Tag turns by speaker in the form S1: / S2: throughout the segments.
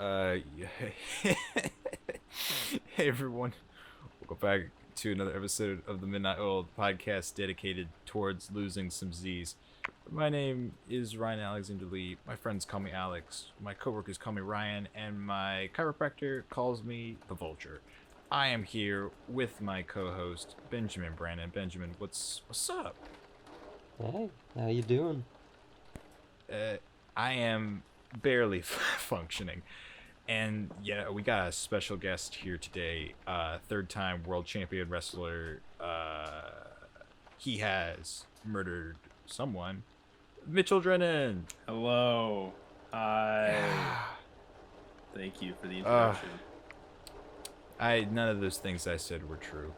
S1: Hey everyone, welcome back to another episode of the Midnight Oil podcast dedicated towards losing some Z's. My name is Ryan Alexander Lee. My friends call me Alex, my coworkers call me Ryan, and my chiropractor calls me the Vulture. I am here with my co-host Benjamin Brandon. Benjamin, what's up?
S2: Hey, how you doing?
S1: I am barely functioning. And yeah, we got a special guest here today. Third-time world champion wrestler. He has murdered someone. Mitchell Drennan.
S3: Hello. Hi. Thank you for the introduction.
S1: None of those things I said were true.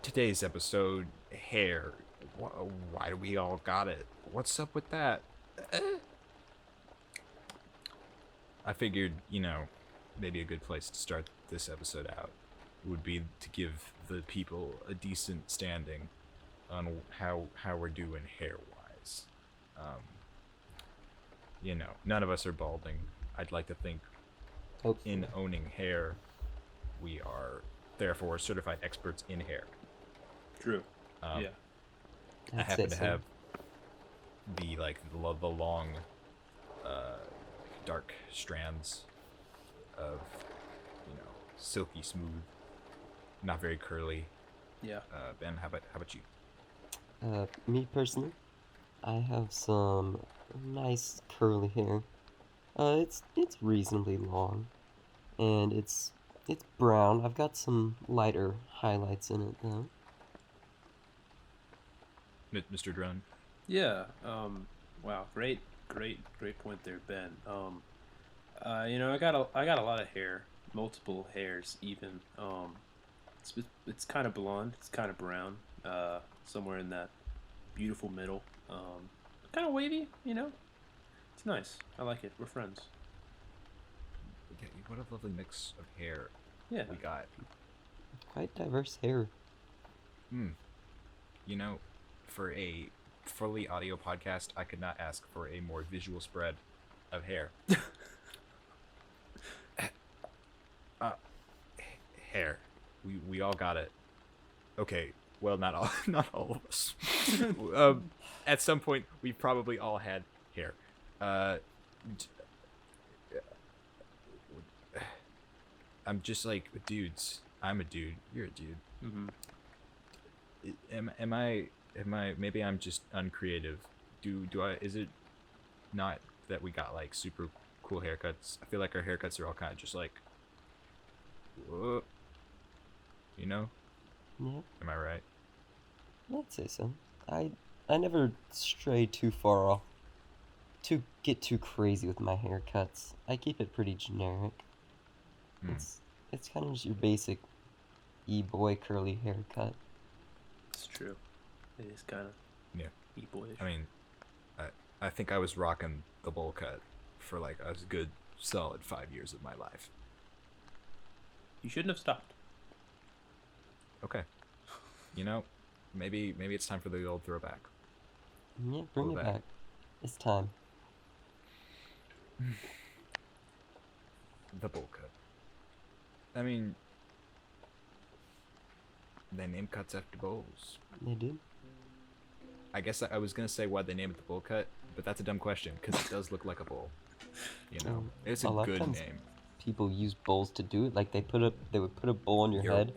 S1: Today's episode, hair. Why do we all got it? What's up with that? I figured, maybe a good place to start this episode out would be to give the people a decent standing on how we're doing hair-wise. None of us are balding. I'd like to think in owning hair, we are therefore certified experts in hair.
S3: True. Yeah.
S1: I happen to have the long dark strands of silky smooth, not very curly.
S3: Yeah.
S1: Ben, how about you?
S2: Me personally, I have some nice curly hair. It's reasonably long, and it's brown. I've got some lighter highlights in it though.
S1: Mr. Drone.
S3: Yeah. Wow. Great point there, Ben. I got a lot of hair, multiple hairs even. It's kind of blonde. It's kind of brown. Somewhere in that beautiful middle. Kind of wavy. It's nice. I like it. We're friends.
S1: Yeah, what a lovely mix of hair.
S3: Yeah.
S1: We got.
S2: Quite diverse hair.
S1: For a fully audio podcast, I could not ask for a more visual spread of hair. Hair. We all got it. Okay, well, not all of us. At some point, we probably all had hair. I'm just like dudes. I'm a dude. You're a dude.
S3: Mm-hmm.
S1: Am I? Maybe I'm just uncreative. Do I? Is it not that we got like super cool haircuts? I feel like our haircuts are all kind of just like, whoa.
S2: Yeah.
S1: Am I right?
S2: I'd say so. I never stray too far off to get too crazy with my haircuts. I keep it pretty generic. It's kind of just your basic e-boy curly haircut.
S3: It's true. It is kind of e-boyish.
S1: I mean, I think I was rocking the bowl cut for like a good solid 5 years of my life.
S3: You shouldn't have stopped.
S1: Okay. Maybe it's time for the old throwback.
S2: Yeah, bring it back. It's time.
S1: The bowl cut. I mean, they name cuts after bowls.
S2: They do.
S1: I guess I was gonna say why they name it the bowl cut, but that's a dumb question because it does look like a bowl. It's a good name.
S2: People use bowls to do it. Like they would put a bowl on your head,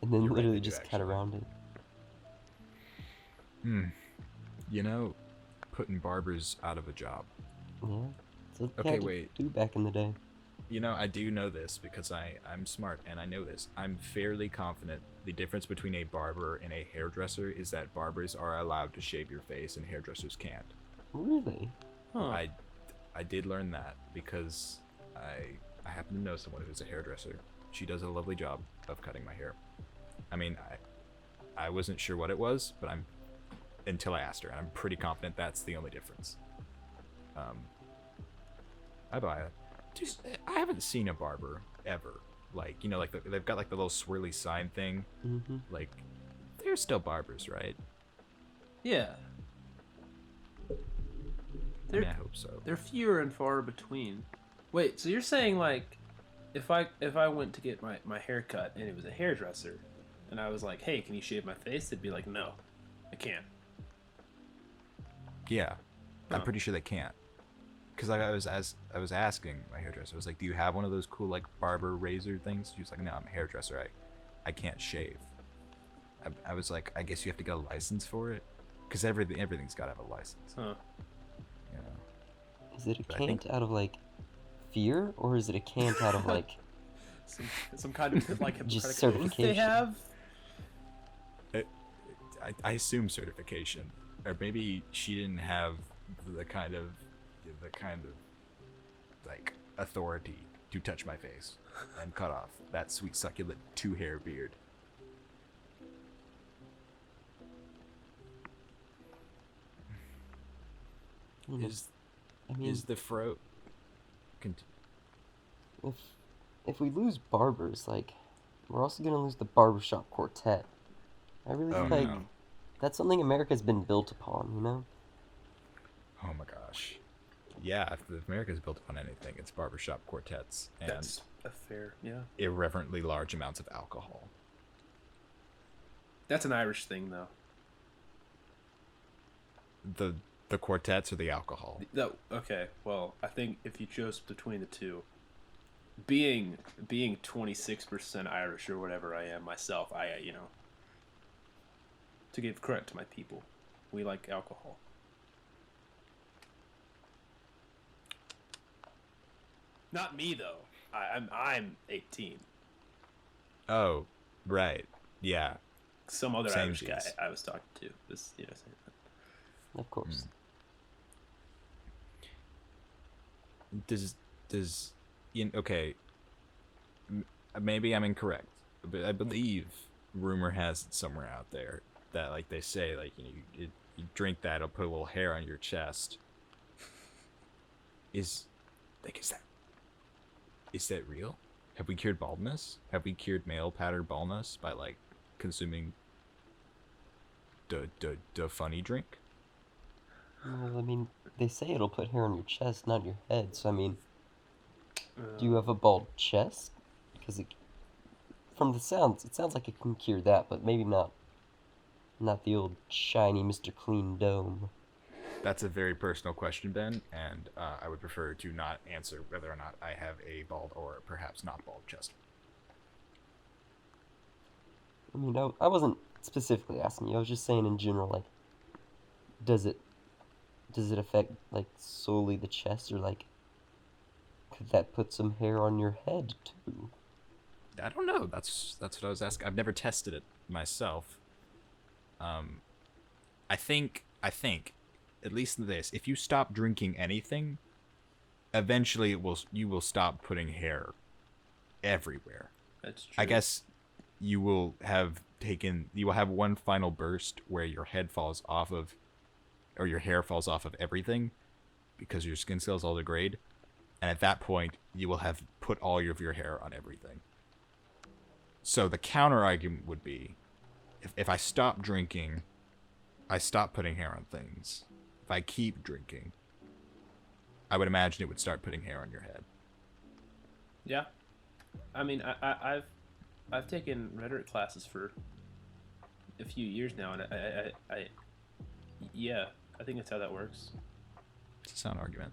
S2: and then literally just cut around it.
S1: Putting barbers out of a job.
S2: Yeah. So
S1: Okay, wait.
S2: Do back in the day.
S1: I do know this because I'm smart and I know this. I'm fairly confident the difference between a barber and a hairdresser is that barbers are allowed to shave your face and hairdressers can't.
S2: Really?
S3: Huh.
S1: I did learn that because I happen to know someone who's a hairdresser. She does a lovely job of cutting my hair. I mean, I wasn't sure what it was, but until I asked her, and I'm pretty confident that's the only difference. I buy it. Dude, I haven't seen a barber ever. Like, they've got like the little swirly sign thing.
S2: Mm-hmm.
S1: Like, they're still barbers, right?
S3: Yeah.
S1: I hope so.
S3: They're fewer and far between. Wait, so you're saying like, if I went to get my hair cut and it was a hairdresser, and I was like, hey, can you shave my face? They'd be like, no, I can't.
S1: Yeah, I'm
S3: Huh.
S1: pretty sure they can't. Because I was asking my hairdresser, I was like, "Do you have one of those cool like barber razor things?" She was like, "No, I'm a hairdresser. I can't shave." I was like, "I guess you have to get a license for it, because everything's got to have a license."
S3: Huh.
S1: You know.
S2: Is it a
S1: But I think-
S2: cant out of like fear, or is it a cant out of like
S3: Some kind of like
S2: Just
S3: Hippocratic oath they
S2: certification.
S3: have?
S1: I assume certification, or maybe she didn't have the kind of like authority to touch my face and cut off that sweet succulent 2-hair beard. Is
S2: I mean,
S1: is the fro?
S2: if we lose barbers, like, we're also gonna lose the barbershop quartet. I really
S1: Oh,
S2: feel like
S1: no.
S2: that's something America's been built upon, you know?
S1: Oh my gosh. Yeah, if America's built upon anything, it's barbershop quartets and
S3: That's a fair, yeah.
S1: irreverently large amounts of alcohol.
S3: That's an Irish thing, though.
S1: The quartets or the alcohol?
S3: Okay, well, I think if you chose between the two, being 26% Irish or whatever I am myself, I to give credit to my people, we like alcohol. Not me though. I'm 18.
S1: Oh, right. Yeah.
S3: Some other
S1: Same
S3: Irish guy
S1: geez.
S3: I was talking to was saying that.
S2: Of course.
S1: Does okay, maybe I'm incorrect, but I believe rumor has it somewhere out there that like they say like you drink that, it'll put a little hair on your chest. Is that real? Have we cured baldness? Have we cured male pattern baldness by like consuming the funny drink?
S2: Well, I mean, they say it'll put hair on your chest, not your head, so I mean, do you have a bald chest? Because from the sounds, it sounds like it can cure that, but maybe not the old shiny Mr. Clean dome.
S1: That's a very personal question, Ben, and I would prefer to not answer whether or not I have a bald or perhaps not bald chest.
S2: I mean, I wasn't specifically asking you, I was just saying in general, like, does it affect, like, solely the chest, or, like, could that put some hair on your head, too?
S1: I don't know. That's what I was asking. I've never tested it myself. I think at least in this, if you stop drinking anything, eventually you will stop putting hair everywhere.
S3: That's true.
S1: I guess you will have one final burst where your head falls off of, or your hair falls off of everything, because your skin cells all degrade, and at that point you will have put all of your hair on everything. So the counter argument would be, if I stop drinking, I stop putting hair on things. If I keep drinking, I would imagine it would start putting hair on your head.
S3: Yeah, I mean, I've taken rhetoric classes for a few years now, and I I think that's how that works.
S1: It's a sound argument.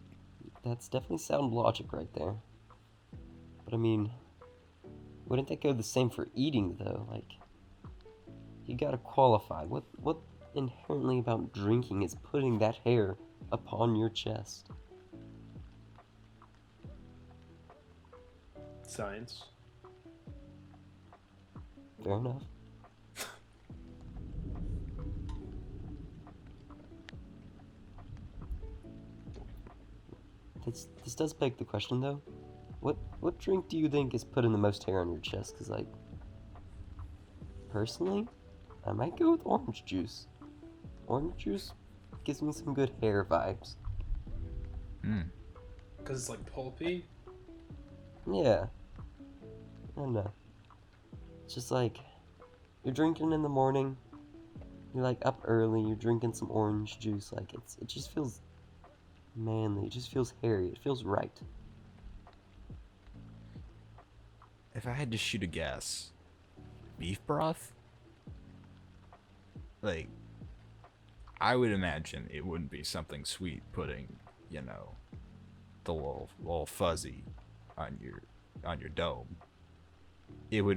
S2: That's definitely sound logic right there. But I mean, wouldn't that go the same for eating, though? Like, you gotta qualify. What inherently about drinking is putting that hair upon your chest?
S3: Science.
S2: Fair enough. This does beg the question, though. What drink do you think is putting the most hair on your chest? Because, like, personally, I might go with orange juice. Orange juice gives me some good hair vibes.
S3: Because it's like pulpy.
S2: Yeah. I don't know. It's just like, you're drinking in the morning, you're like up early, you're drinking some orange juice, like it just feels manly, it just feels hairy, it feels right.
S1: if I had to shoot a guess, beef broth? Like, I would imagine it wouldn't be something sweet putting, the little fuzzy on your dome.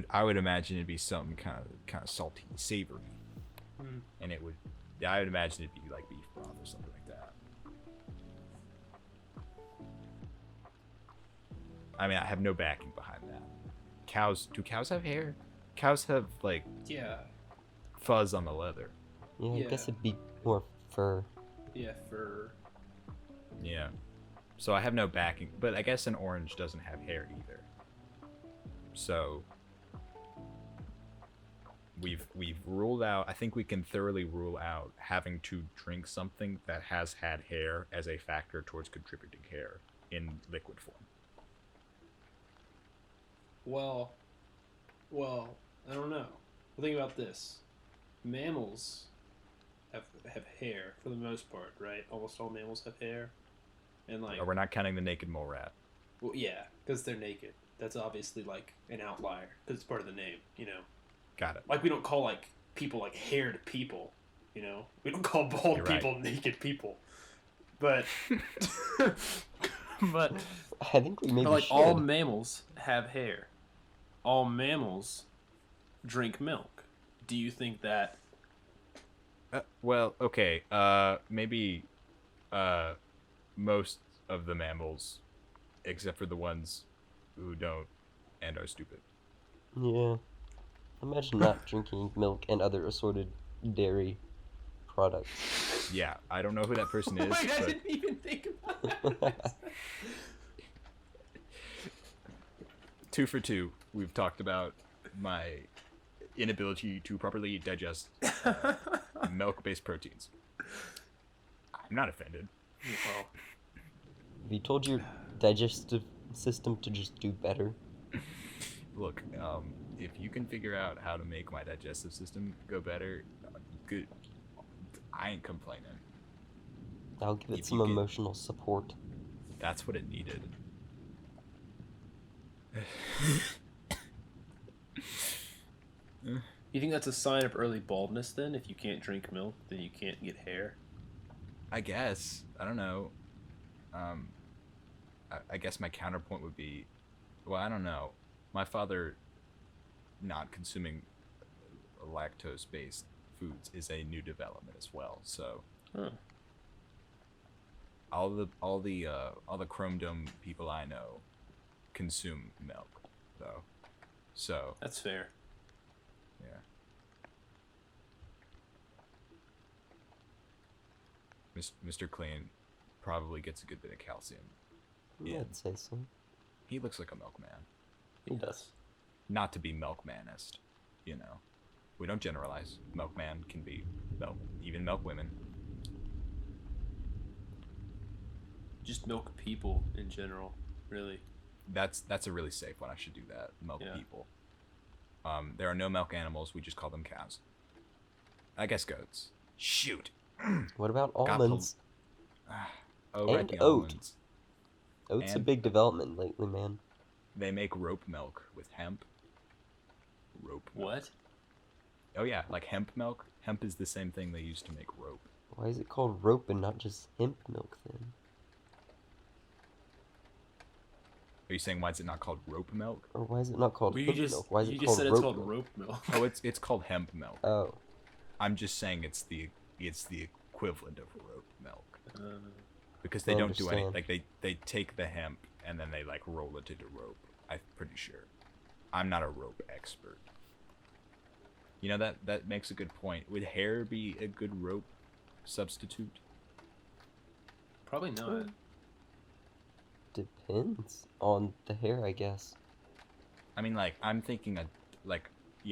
S1: I would imagine it'd be something kind of salty, savory, and I would imagine it'd be like beef broth or something like that. I mean, I have no backing behind that. Do cows have hair? Cows have like
S3: Yeah.
S1: fuzz on the leather.
S2: Yeah, I
S3: Yeah.
S2: guess it'd be more fur.
S3: Yeah, fur.
S1: Yeah. So I have no backing, but I guess an orange doesn't have hair either. So we've ruled out. I think we can thoroughly rule out having to drink something that has had hair as a factor towards contributing hair in liquid form.
S3: Well, I don't know. Well, think about this. Mammals have hair for the most part, right? Almost all mammals have hair. And like,
S1: We're not counting the naked mole rat.
S3: well, yeah, because they're naked. That's obviously like an outlier because it's part of the name,
S1: Got it.
S3: Like we don't call like people like haired people, We don't call bald
S1: You're right.
S3: people naked people. But but
S2: I think we maybe
S3: But like
S2: should.
S3: all mammals have hair. All mammals drink milk. Do you think that?
S1: Well, okay. Maybe most of the mammals, except for the ones who don't and are stupid.
S2: Yeah. Imagine not drinking milk and other assorted dairy products.
S1: Yeah, I don't know who that person is.
S3: Wait, I
S1: but
S3: didn't even think about that.
S1: 2 for 2. We've talked about my inability to properly digest milk-based proteins. I'm not offended.
S3: Well,
S2: Have you told your digestive system to just do better?
S1: Look, if you can figure out how to make my digestive system go better, good. I ain't complaining.
S2: I'll give it
S1: If
S2: some
S1: you can-
S2: emotional support.
S1: That's what it needed.
S3: you think that's a sign of early baldness then? If you can't drink milk, then you can't get hair.
S1: I guess. I don't know. I guess my counterpoint would be, well, I don't know. My father not consuming lactose-based foods is a new development as well. So
S3: Huh.
S1: all the Chrome Dome people I know consume milk, though. So
S3: That's fair.
S1: yeah. Mr. Clean probably gets a good bit of calcium.
S2: Yeah, I'd say so.
S1: He looks like a milkman.
S2: He does.
S1: Not to be milkmanist, We don't generalize. Milkman can be milk, even milk women.
S3: Just milk people in general, really.
S1: That's a really safe one. I should do that. Milk
S3: Yeah.
S1: people. There are no milk animals. We just call them cows. I guess goats. Shoot.
S2: What about
S1: Got
S2: almonds?
S1: Oh, right,
S2: And
S1: the
S2: oat.
S1: almonds.
S2: Oat's a
S1: and-
S2: big development lately, man.
S1: They make rope milk with hemp. Rope milk.
S3: What?
S1: Oh yeah, like hemp milk. Hemp is the same thing they use to make rope.
S2: Why is it called rope and not just hemp milk then?
S1: Are you saying why is it not called rope milk?
S2: Or why is it not called
S3: Well,
S2: hemp milk? Why is
S3: you
S2: it
S3: just
S2: called
S3: said
S2: rope
S3: it's called
S2: milk?
S3: rope milk.
S1: Oh, it's called hemp milk.
S2: Oh,
S1: I'm just saying it's the equivalent of rope milk
S3: Uh,
S1: because they
S2: I
S1: don't do any
S2: understand.
S1: like they take the hemp and then they like roll it into rope. I'm pretty sure. I'm not a rope expert. That makes a good point. Would hair be a good rope substitute?
S3: probably not.
S2: depends on the hair, I guess.
S1: I mean, like I'm thinking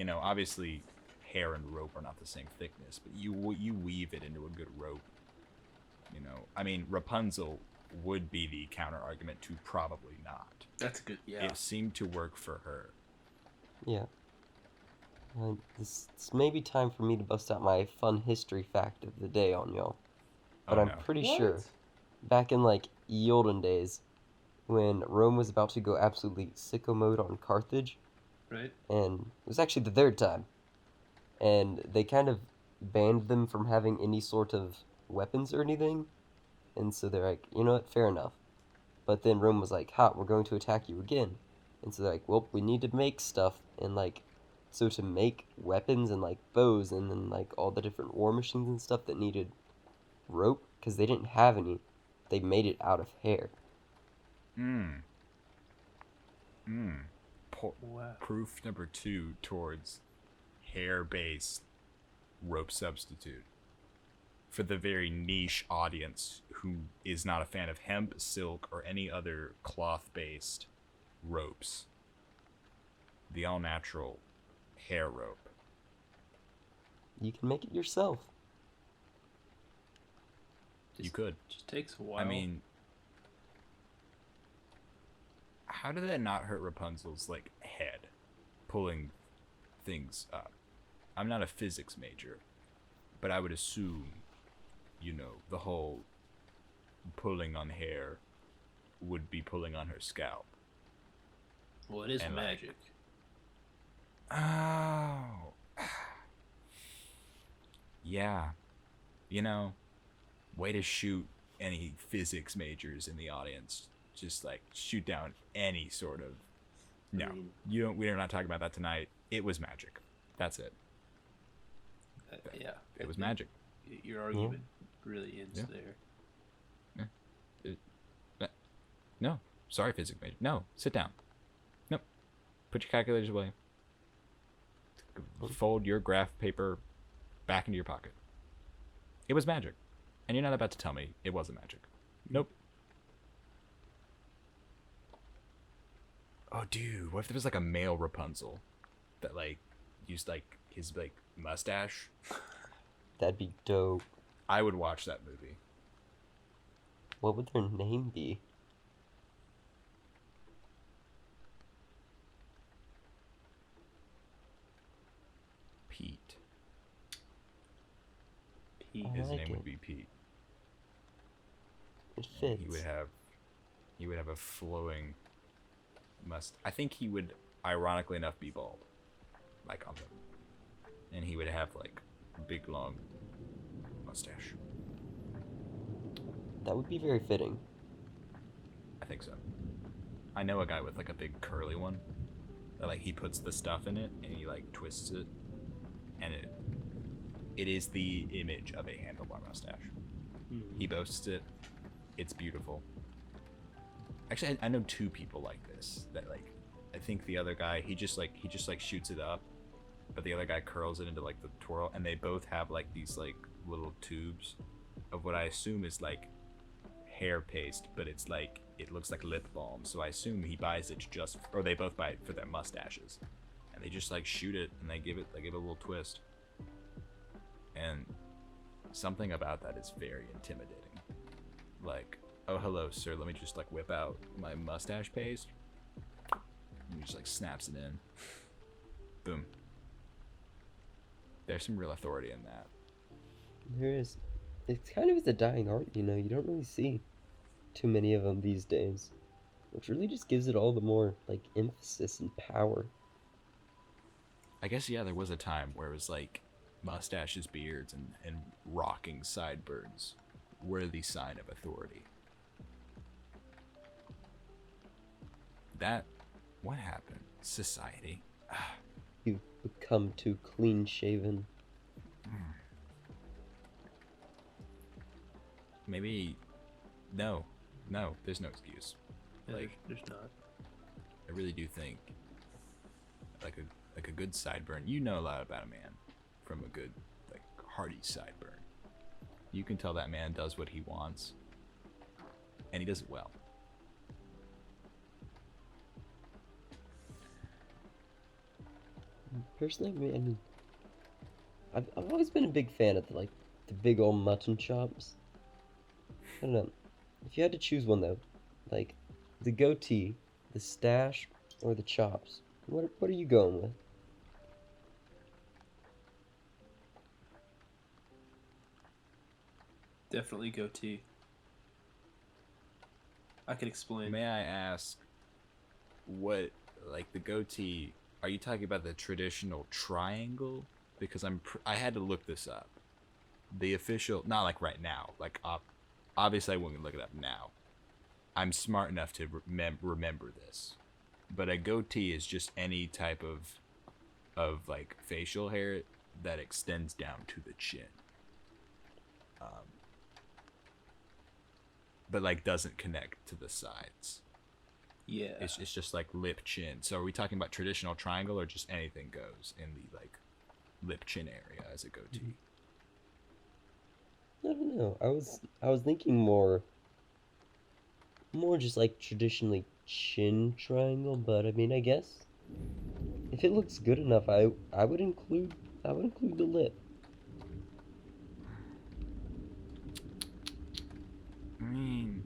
S1: obviously hair and rope are not the same thickness, but you weave it into a good rope. I mean, Rapunzel would be the counter argument to probably not.
S3: That's good. Yeah.
S1: It seemed to work for her.
S2: Yeah. This may be time for me to bust out my fun history fact of the day on y'all. But
S1: Oh,
S2: I'm
S1: no.
S2: pretty sure back in like ye olden days, when Rome was about to go absolutely sicko mode on Carthage,
S3: Right.
S2: and it was actually the third time, and they kind of banned them from having any sort of weapons or anything, and so they're like, you know what, fair enough. But then Rome was like, "Ha, we're going to attack you again," and so they're like, "Well, we need to make stuff," and like, so to make weapons and like bows and then like all the different war machines and stuff that needed rope because they didn't have any, they made it out of hair.
S1: Hmm. Hmm.
S3: Wow.
S1: Proof number 2 towards hair-based rope substitute for the very niche audience who is not a fan of hemp, silk, or any other cloth-based ropes. The all-natural hair rope.
S2: You can make it yourself.
S1: You could.
S3: Just takes a while.
S1: I mean, how did that not hurt Rapunzel's like head, pulling things up? I'm not a physics major, but I would assume, the whole pulling on hair would be pulling on her scalp.
S3: well, it is
S1: and,
S3: magic.
S1: Oh. Yeah. Way to shoot any physics majors in the audience. Just like shoot down any sort of. No,
S3: I mean,
S1: we're not talking about that tonight. It was magic. That's it.
S3: yeah.
S1: It was magic.
S3: Your argument really ends there.
S1: No, sorry, physics major. No, sit down. Nope. Put your calculators away. Fold your graph paper back into your pocket. It was magic. And you're not about to tell me it wasn't magic. Nope. Oh, dude, what if there was like a male Rapunzel that like used like his like mustache?
S2: That'd be dope.
S1: I would watch that movie.
S2: What would their name be?
S1: Pete.
S3: Pete.
S2: I
S1: His
S2: like
S1: name
S2: it.
S1: would be Pete.
S2: It fits.
S1: He would have a flowing I think he would, ironically enough, be bald, like on them, and he would have like a big long mustache.
S2: That would be very fitting.
S1: I think so. I know a guy with like a big curly one that like he puts the stuff in it and he like twists it, and it is the image of a handlebar mustache. He boasts it. It's beautiful. Actually, I know 2 people like this that like. I think the other guy he just shoots it up, but the other guy curls it into like the twirl, and they both have like these like little tubes of what I assume is like hair paste, but it's like it looks like lip balm. So I assume he buys it or they both buy it for their mustaches, and they just like shoot it and they give it a little twist, and something about that is very intimidating. Like, oh hello sir, let me just like whip out my mustache paste, and he just like snaps it in. Boom. There's some real authority in that.
S2: There is. It's kind of a dying art, you don't really see too many of them these days, which really just gives it all the more like emphasis and power.
S1: I guess yeah, there was a time where it was like mustaches, beards, and rocking sideburns were the sign of authority. What happened? Society.
S2: You become too clean shaven.
S1: Maybe, no, there's no excuse. Like,
S3: there's not.
S1: I really do think, like a good sideburn. You know a lot about a man from a good, like, hearty sideburn. You can tell that man does what he wants, and he does it well.
S2: Personally, man, I've always been a big fan of the big old mutton chops. I don't know. If you had to choose one though, like the goatee, the stash, or the chops, what are you going with?
S3: Definitely goatee. I could explain.
S1: May I ask, what, like the goatee? are you talking about the traditional triangle? Because I had to look this up. The official, not like right now. Like obviously I wouldn't look it up now. I'm smart enough to remember this. But a goatee is just any type of like facial hair that extends down to the chin. But like doesn't connect to the sides.
S3: Yeah.
S1: It's just like lip chin. So are we talking about traditional triangle or just anything goes in the like lip chin area as a goatee?
S2: I don't know. I was thinking more just like traditionally chin triangle, but I mean, I guess if it looks good enough, I would include the lip.
S1: I mean,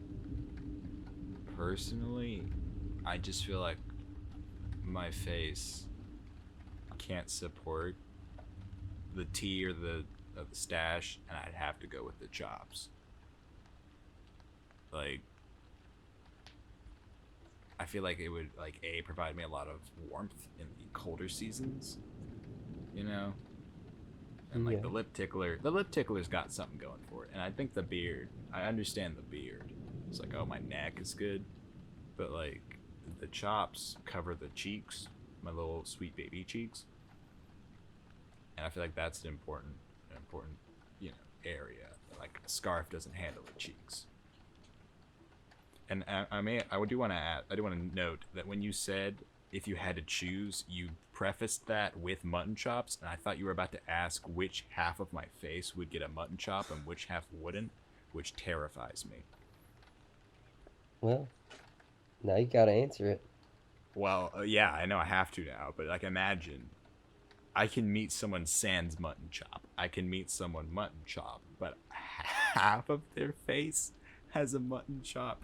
S1: personally, I just feel like my face can't support the T or the stash, and I'd have to go with the chops. Like, I feel like it would like provide me a lot of warmth in the colder seasons, you know. And like
S2: Yeah.
S1: the lip tickler's got something going for it, and I think the beard. I understand the beard. It's like, oh, my neck is good, but like the chops cover the cheeks, my little sweet baby cheeks, and I feel like that's an important, area. Like a scarf doesn't handle the cheeks. And I do want to add, I do want to note that when you said if you had to choose, you prefaced that with mutton chops, and I thought you were about to ask which half of my face would get a mutton chop and which half wouldn't, which terrifies me.
S2: Well, now you gotta answer it.
S1: Well, yeah, I know I have to now, but like imagine I can meet someone sans mutton chop. I can meet someone mutton chop, but half of their face has a mutton chop.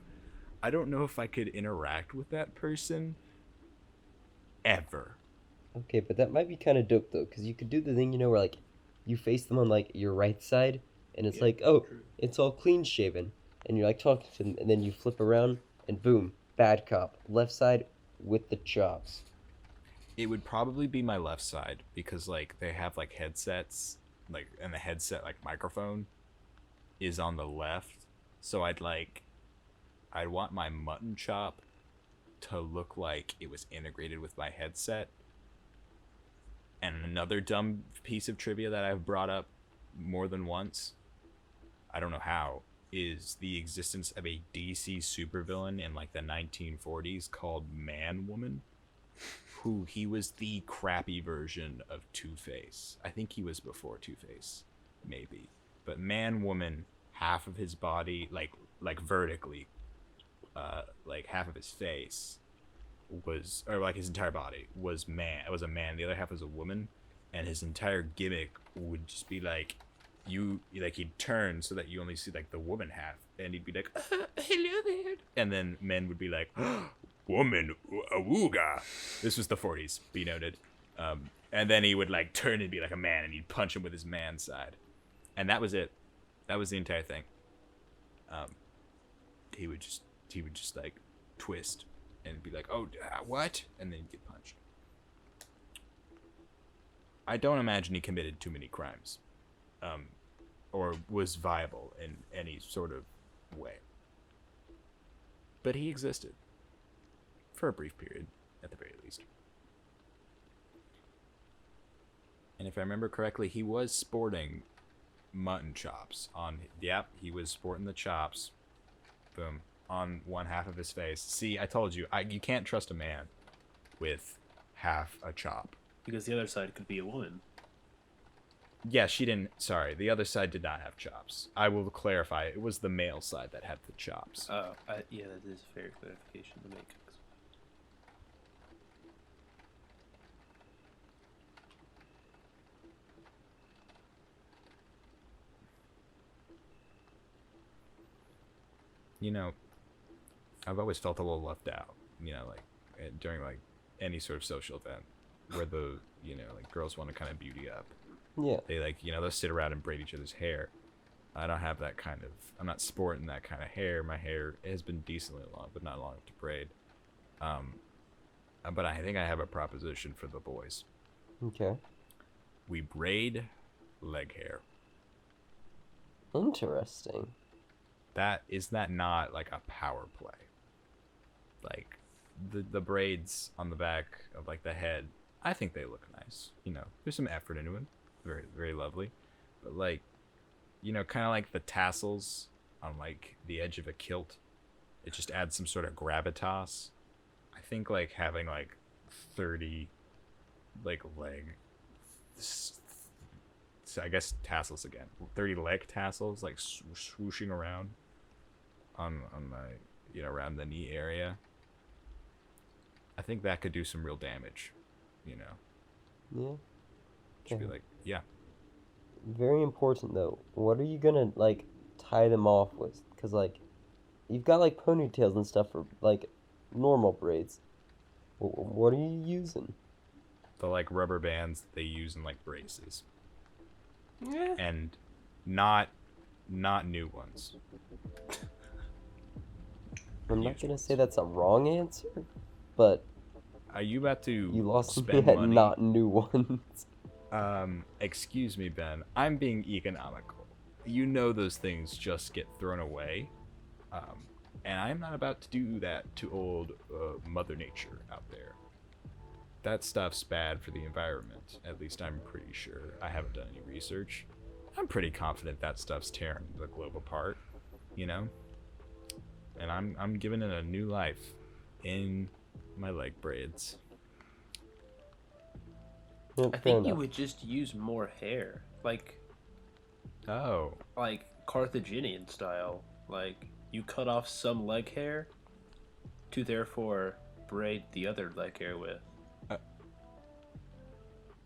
S1: I don't know if I could interact with that person ever.
S2: Okay, but that might be kind of dope though, because you could do the thing, where like you face them on like your right side, and it's
S3: Yeah,
S2: like, oh,
S3: true.
S2: it's all clean shaven, and you're like talking to them, and then you flip around, and boom, bad cop, left side with the chops.
S1: It would probably be my left side because like they have like headsets, like, and the headset like microphone is on the left. So I'd want my mutton chop to look like it was integrated with my headset. And another dumb piece of trivia that I've brought up more than once, I don't know how, is the existence of a DC supervillain in like the 1940s called Man Woman, who he was the crappy version of Two-Face. I think he was before Two-Face, maybe. But Man Woman, half of his body, like vertically, like half of his face was, or like his entire body was man. It was a man. The other half was a woman, and his entire gimmick would just be like, he'd turn so that you only see like the woman half, and he'd be like, "Hello there," and then men would be like, "Woman, awooga." This was the 40s, be noted. And then he would like turn and be like a man, and he'd punch him with his man side, and that was it. That was the entire thing. He would just like twist and be like, "Oh, what?" and then he'd get punched. I don't imagine he committed too many crimes, or was viable in any sort of way. But he existed for a brief period, at the very least. And if I remember correctly, he was sporting mutton chops on. Yep, he was sporting the chops. Boom. On one half of his face. See, I told you, you can't trust a man with half a chop.
S3: Because the other side could be a woman.
S1: Yeah, she didn't. Sorry, the other side did not have chops. I will clarify. It was the male side that had the chops.
S3: Oh, yeah, that is a fair clarification to make.
S1: You know, I've always felt a little left out. Like during like any sort of social event where the like girls want to kind of beauty up.
S2: Yeah.
S1: They like they'll sit around and braid each other's hair. I don't have that kind of. I'm not sporting that kind of hair. My hair has been decently long, but not long enough to braid. but I think I have a proposition for the boys.
S2: Okay.
S1: We braid leg hair.
S2: Interesting.
S1: That not like a power play? Like the braids on the back of like the head, I think they look nice. You know, there's some effort into it. Very, very lovely. But like, you know, kind of like the tassels on like the edge of a kilt. It just adds some sort of gravitas. I think like having like 30 like leg, so I guess tassels again. 30 leg tassels like swooshing around on my, you know, around the knee area. I think that could do some real damage, you know.
S2: Yeah.
S1: Just be
S2: Okay.
S1: like, yeah.
S2: Very important though. What are you gonna like tie them off with? Cause like you've got like ponytails and stuff for like normal braids. What are you using?
S1: The like rubber bands that they use in like braces.
S3: Yeah.
S1: And not new ones.
S2: I'm not
S1: Used
S2: gonna
S1: ones.
S2: say that's a wrong answer, but
S1: Are you about to
S2: you lost me
S1: spend
S2: at
S1: money?
S2: not new ones.
S1: Excuse me, Ben. I'm being economical. You know those things just get thrown away. And I'm not about to do that to old Mother Nature out there. That stuff's bad for the environment. At least I'm pretty sure. I haven't done any research. I'm pretty confident that stuff's tearing the globe apart, you know? And I'm giving it a new life in my leg braids.
S2: Yeah,
S3: I
S2: fair
S3: think you
S2: enough.
S3: would just use more hair,
S1: Oh,
S3: like Carthaginian style. Like you cut off some leg hair to therefore braid the other leg hair with.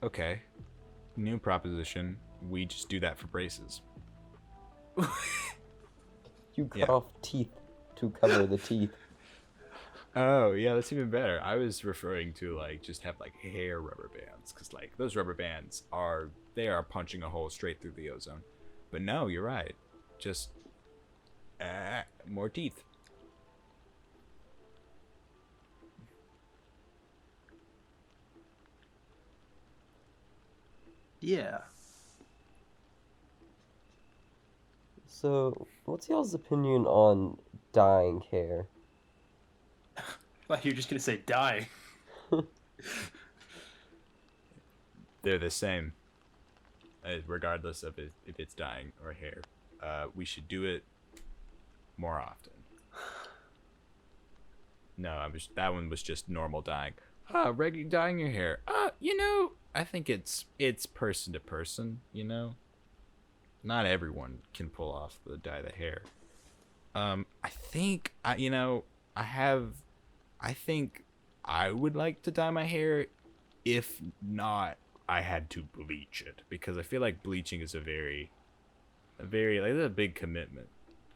S1: okay. New proposition. We just do that for braces.
S2: You cut
S1: Yeah.
S2: off teeth to cover the teeth.
S1: Oh, yeah, that's even better. I was referring to like just have like hair rubber bands, because like those rubber bands are punching a hole straight through the ozone. But no, you're right. Just more teeth.
S3: Yeah.
S2: So, what's y'all's opinion on dyeing hair?
S3: Like you're just gonna say dying.
S1: They're the same, regardless of it, if it's dyeing or hair. We should do it more often. No, that one was just normal dyeing. Regular dyeing your hair. You know, I think it's person to person. You know, not everyone can pull off the dye the hair. I think you know, I think I would like to dye my hair. If not, I had to bleach it, because I feel like bleaching is a very like, it's a big commitment.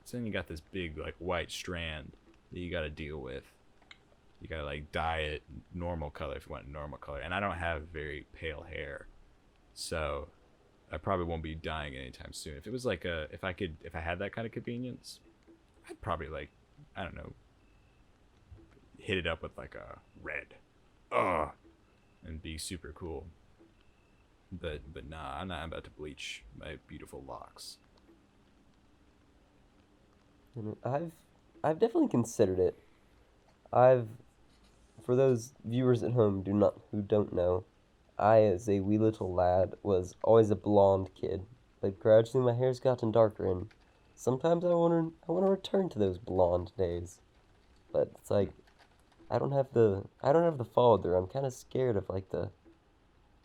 S1: So then you got this big like white strand that you got to deal with. You gotta like dye it normal color if you want normal color, and I don't have very pale hair, so I probably won't be dyeing anytime soon. If it was like if I had that kind of convenience, I'd probably like, I don't know, hit it up with like a red, and be super cool. But nah, I'm not about to bleach my beautiful locks.
S2: I've definitely considered it. I've For those viewers at home who don't know, I as a wee little lad was always a blonde kid, but gradually my hair's gotten darker and sometimes I want to return to those blonde days. But it's like I don't have the follow through. I'm kind of scared of like the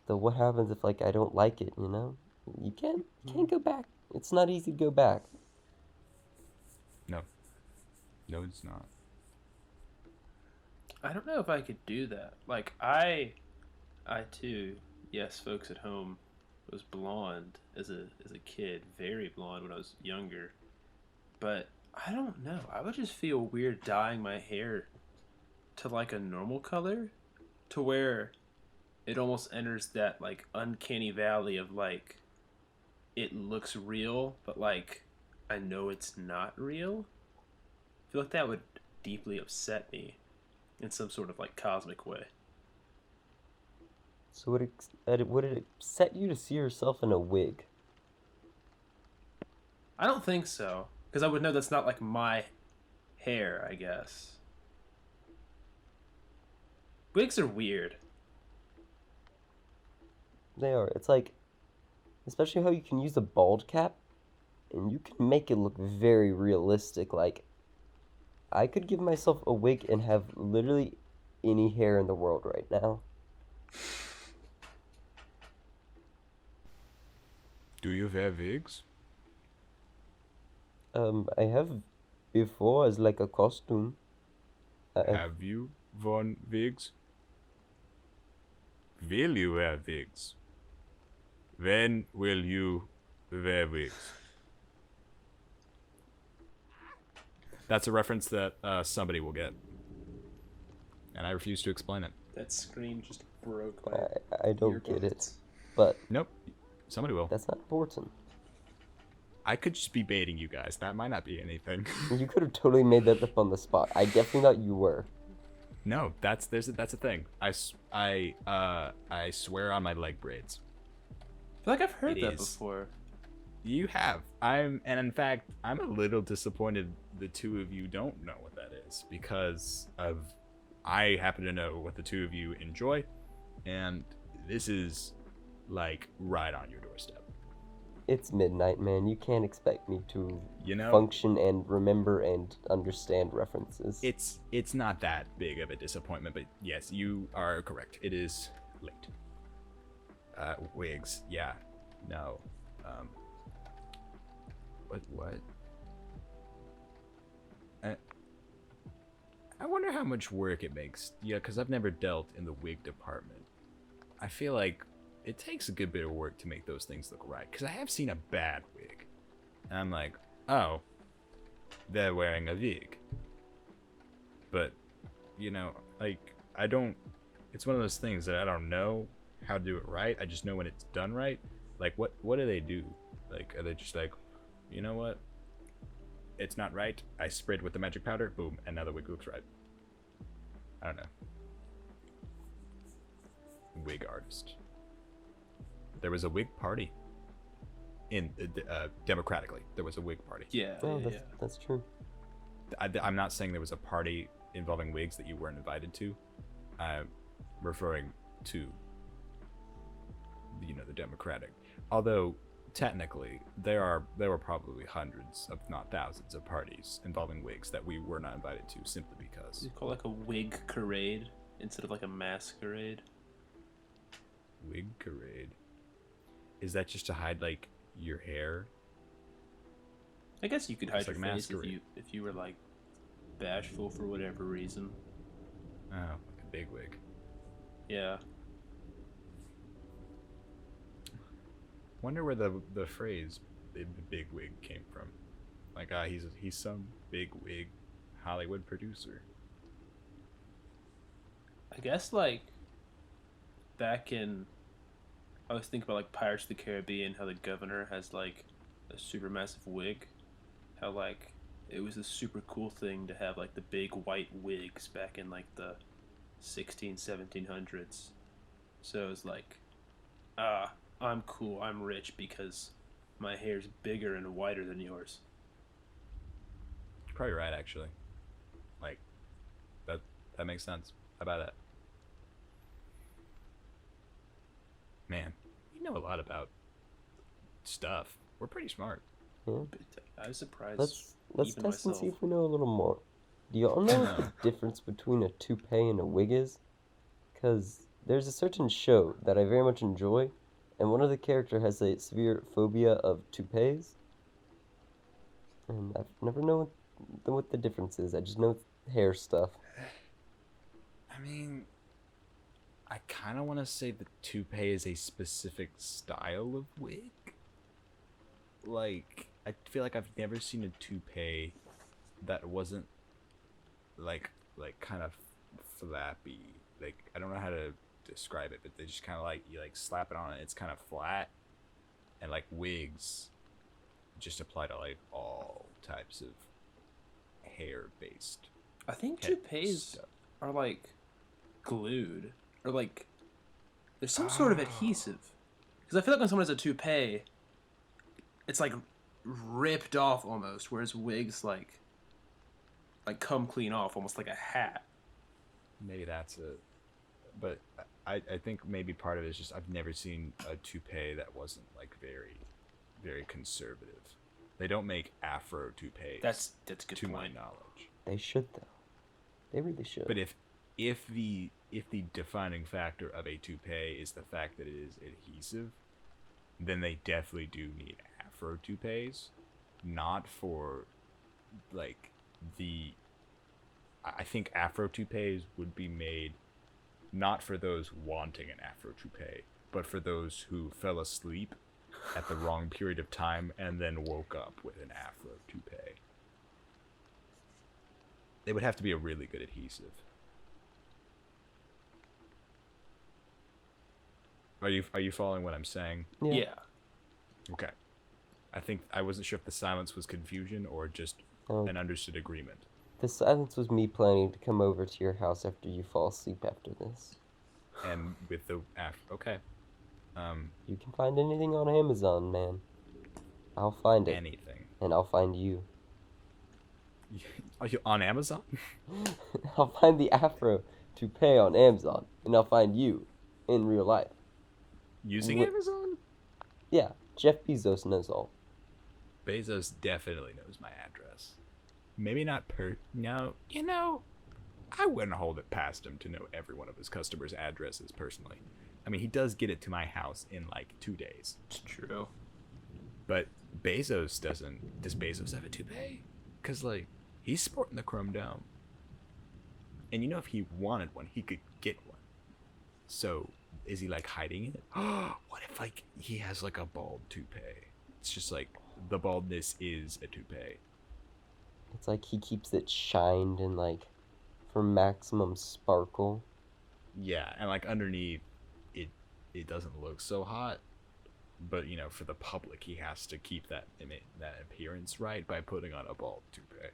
S2: what happens if like I don't like it, you know? You can't go back. It's not easy to go back.
S1: No, no, it's not.
S3: I don't know if I could do that. Like I too, yes, folks at home, was blonde as a kid, very blonde when I was younger. But I don't know. I would just feel weird dyeing my hair to like a normal color, to where it almost enters that like uncanny valley of like it looks real, but like I know it's not real. I feel like that would deeply upset me in some sort of like cosmic way.
S2: So would it upset you to see yourself in a wig?
S3: I don't think so, because I would know that's not like my hair. I guess wigs are weird.
S2: They are. It's like, especially how you can use a bald cap, and you can make it look very realistic. Like, I could give myself a wig and have literally any hair in the world right now.
S1: Do you wear wigs?
S2: I have before as like a costume.
S1: Have you worn wigs? Will you wear wigs? When will you wear wigs? That's a reference that somebody will get. And I refuse to explain it.
S3: That screen just broke my
S2: I don't get it,
S3: earbuds.
S2: but
S1: Nope. Somebody will.
S2: that's not important.
S1: I could just be baiting you guys. That might not be anything.
S2: You could have totally made that up on the spot. I definitely thought you were.
S1: No, that's a thing. I swear on my leg braids.
S3: I feel like I've heard
S1: It
S3: that
S1: is.
S3: before.
S1: You have. And in fact, I'm a little disappointed the two of you don't know what that is because I happen to know what the two of you enjoy, and this is like right on your doorstep.
S2: It's midnight, man. You can't expect me to
S1: You know,
S2: function and remember and understand references.
S1: it's not that big of a disappointment, but yes, you are correct. It is late. Wigs, yeah, no. What? I wonder how much work it makes. Yeah, because I've never dealt in the wig department. I feel like it takes a good bit of work to make those things look right. Because I have seen a bad wig. And I'm like, oh, they're wearing a wig. But, you know, like, I don't... It's one of those things that I don't know how to do it right. I just know when it's done right. Like, what do they do? Like, are they just like, you know what? It's not right. I sprayed with the magic powder. Boom. And now the wig looks right. I don't know. Wig artist. There was a wig party. Democratically, there was a wig party.
S3: Yeah,
S2: Oh,
S3: yeah.
S2: that's true.
S1: I'm not saying there was a party involving wigs that you weren't invited to. I'm referring to, the Democratic. Although, technically, there were probably hundreds, if not thousands, of parties involving wigs that we were not invited to simply because.
S3: You call it like a wig parade instead of like a masquerade.
S1: Wig parade. Is that just to hide like your hair?
S3: I guess you could hide
S1: It's
S3: your
S1: like
S3: face
S1: masquerade.
S3: if you were like bashful for whatever reason.
S1: Oh, like a big wig.
S3: Yeah.
S1: Wonder where the phrase "the big wig" came from. Like, he's some big wig Hollywood producer.
S3: I guess like back in I was thinking about like Pirates of the Caribbean, how the governor has like a super massive wig. How like it was a super cool thing to have like the big white wigs back in like the 1700s. So it was like, I'm cool, I'm rich because my hair's bigger and whiter than yours.
S1: You're probably right, actually. Like, that makes sense. How about that? Man, we know a lot about stuff. We're pretty smart.
S2: Yeah.
S3: But I was surprised.
S2: Let's
S3: even
S2: test and see
S3: myself.
S2: if we know a little more. Do y'all know what the difference between a toupee and a wig is? Because there's a certain show that I very much enjoy, and one of the characters has a severe phobia of toupees. And I've never known what the difference is. I just know it's hair stuff.
S1: I mean, I kind of want to say the toupee is a specific style of wig. Like, I feel like I've never seen a toupee that wasn't like kind of flappy. Like, I don't know how to describe it, but they just kind of like, you like slap it on and it's kind of flat. And like wigs just apply to like all types of hair based.
S3: I think toupees are like glued or like there's some sort of adhesive. Because I feel like when someone has a toupee, it's like ripped off almost, whereas wigs like come clean off, almost like a hat.
S1: Maybe that's it. But I think maybe part of it is just I've never seen a toupee that wasn't like very, very conservative. They don't make Afro toupees.
S3: That's a good
S1: to
S3: point.
S1: my knowledge.
S2: They should though. They really should.
S1: But if the defining factor of a toupee is the fact that it is adhesive, then they definitely do need Afro toupees, not for like the. I think Afro toupees would be made not for those wanting an Afro toupee, but for those who fell asleep at the wrong period of time and then woke up with an Afro toupee. They would have to be a really good adhesive. Are you following what I'm saying?
S3: Yeah.
S1: Okay. I think I wasn't sure if the silence was confusion or just an understood agreement.
S2: The silence was me planning to come over to your house after you fall asleep after this.
S1: And with the okay.
S2: You can find anything on Amazon, man. I'll find it.
S1: Anything.
S2: And I'll find you.
S1: Are you on Amazon?
S2: I'll find the Afro toupee on Amazon, and I'll find you in real life.
S1: Using Amazon?
S2: Yeah, Jeff Bezos knows all.
S1: Bezos definitely knows my address. Maybe not no, I wouldn't hold it past him to know every one of his customers' addresses personally. I mean, he does get it to my house in like 2 days.
S3: It's true.
S1: But Bezos doesn't. Does Bezos have a toupee? Because, like, he's sporting the chrome dome. And if he wanted one, he could get one. So, is he, like, hiding it? What if, like, he has, like, a bald toupee? It's just, like, the baldness is a toupee.
S2: It's like he keeps it shined and, like, for maximum sparkle.
S1: Yeah, and, like, underneath, it doesn't look so hot. But, for the public, he has to keep that appearance right by putting on a bald toupee.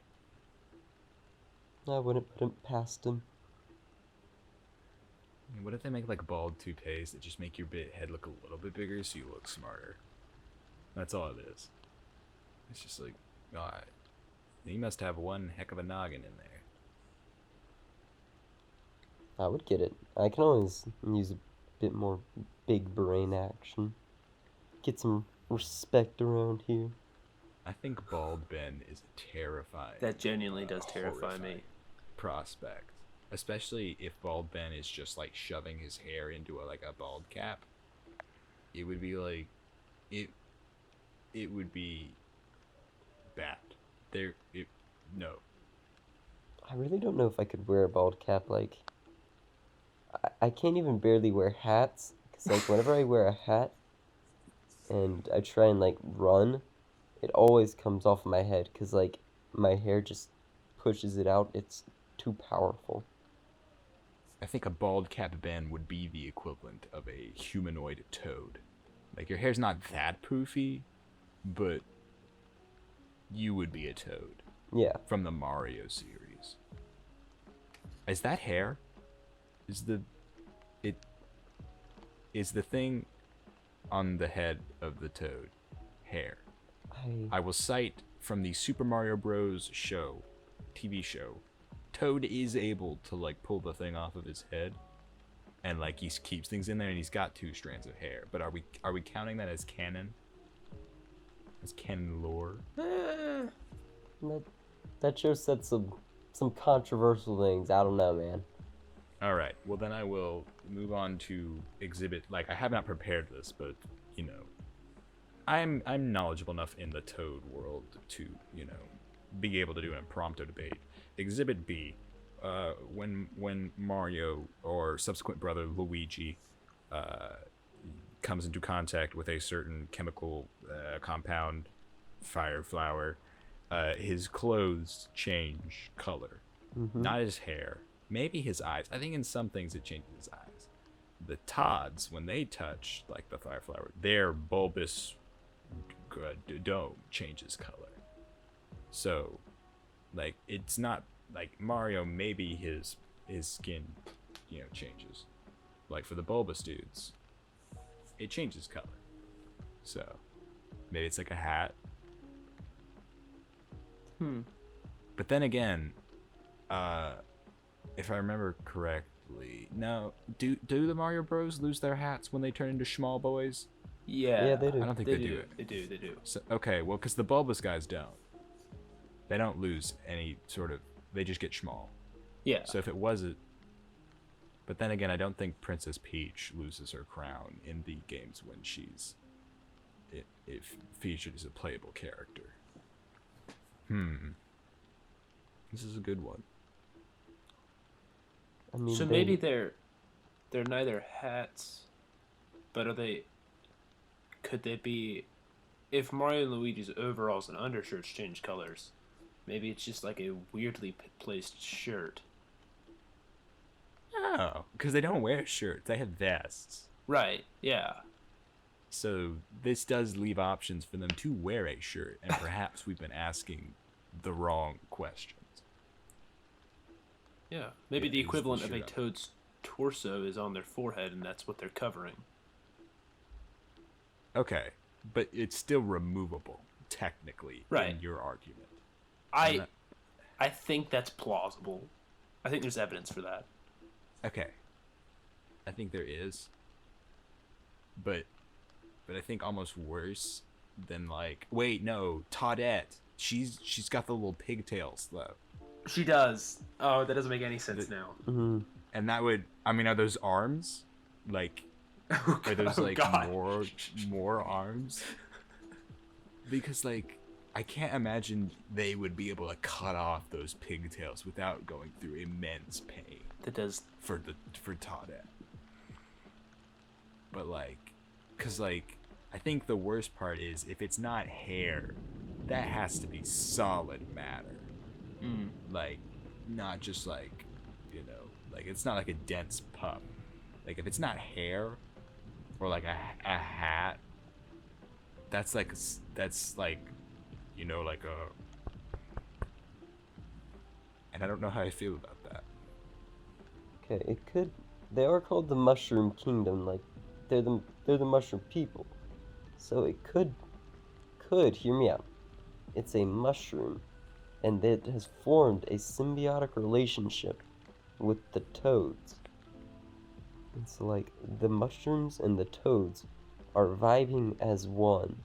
S2: I wouldn't put it past him.
S1: What if they make, like, bald toupees that just make your head look a little bit bigger so you look smarter? That's all it is. It's just like, God, he must have one heck of a noggin in there.
S2: I would get it. I can always use a bit more big brain action. Get some respect around here.
S1: I think Bald Ben is a terrifying.
S3: That genuinely does terrify me.
S1: Prospect, especially if Bald Ben is just like shoving his hair into a bald cap. It would be like, it would be bad. No.
S2: I really don't know if I could wear a bald cap. Like, I can't even barely wear hats. Because, like, whenever I wear a hat and I try and, like, run, it always comes off my head. Because, like, my hair just pushes it out. It's too powerful.
S1: I think a bald cap Ben would be the equivalent of a humanoid toad. Like, your hair's not that poofy, but you would be a toad.
S2: Yeah.
S1: From the Mario series. Is that hair? Is the thing on the head of the toad hair? I will cite from the Super Mario Bros. TV show. Toad is able to like pull the thing off of his head, and like he keeps things in there, and he's got 2 strands of hair. But are we counting that as canon? As canon lore?
S2: That show said some controversial things. I don't know, man.
S1: All right. Well, then I will move on to exhibit. Like, I have not prepared this, but I'm knowledgeable enough in the Toad world to be able to do an impromptu debate. Exhibit B. When Mario or subsequent brother Luigi comes into contact with a certain chemical compound, fire flower, his clothes change color.
S2: Mm-hmm.
S1: Not his hair. Maybe his eyes. I think in some things it changes his eyes. The Tods, when they touch like the fire flower, their bulbous dome changes color. So, like, it's not like Mario. Maybe his skin, changes. like for the bulbous dudes, it changes color. So maybe it's like a hat. But then again, if I remember correctly, no, do the Mario Bros lose their hats when they turn into small boys?
S2: Yeah, they do.
S1: I don't think they do it.
S3: They do.
S1: So, okay, well, because the bulbous guys don't. They don't lose any sort of. They just get small.
S3: Yeah.
S1: So if it was a. But then again, I don't think Princess Peach loses her crown in the games when she's. It featured as a playable character. This is a good one.
S2: I mean,
S3: So maybe they're neither hats, but are they? Could they be? If Mario and Luigi's overalls and undershirts change colors, maybe it's just like a weirdly placed shirt.
S1: Oh, because they don't wear shirts; they have vests.
S3: Right. Yeah.
S1: So this does leave options for them to wear a shirt, and perhaps we've been asking the wrong questions.
S3: Yeah. Maybe
S1: If
S3: the
S1: it's the
S3: equivalent of a
S1: shirt.
S3: toad's torso is on their forehead, and that's what they're covering.
S1: Okay, but it's still removable, technically,
S3: Right.
S1: in your argument.
S3: I think that's plausible. I think there's evidence for that.
S1: Okay. I think there is. But I think almost worse than like wait, no, Toadette. She's got the little pigtails though.
S3: She does. Oh, that doesn't make any sense now.
S1: And that would are those arms? Like are those like
S3: God.
S1: more arms? Because like I can't imagine they would be able to cut off those pigtails without going through immense pain.
S3: That does.
S1: For Toadette. But like, cause like, I think the worst part is if it's not hair, that has to be solid matter. Like, not just like, like it's not like a dense puff. Like if it's not hair, or like a hat, that's like like a. And I don't know how I feel about that.
S2: Okay, it could. They are called the Mushroom Kingdom. Like, they're the mushroom people. So it could hear me out. It's a mushroom, and it has formed a symbiotic relationship with the toads. And so, like, the mushrooms and the toads are vibing as one.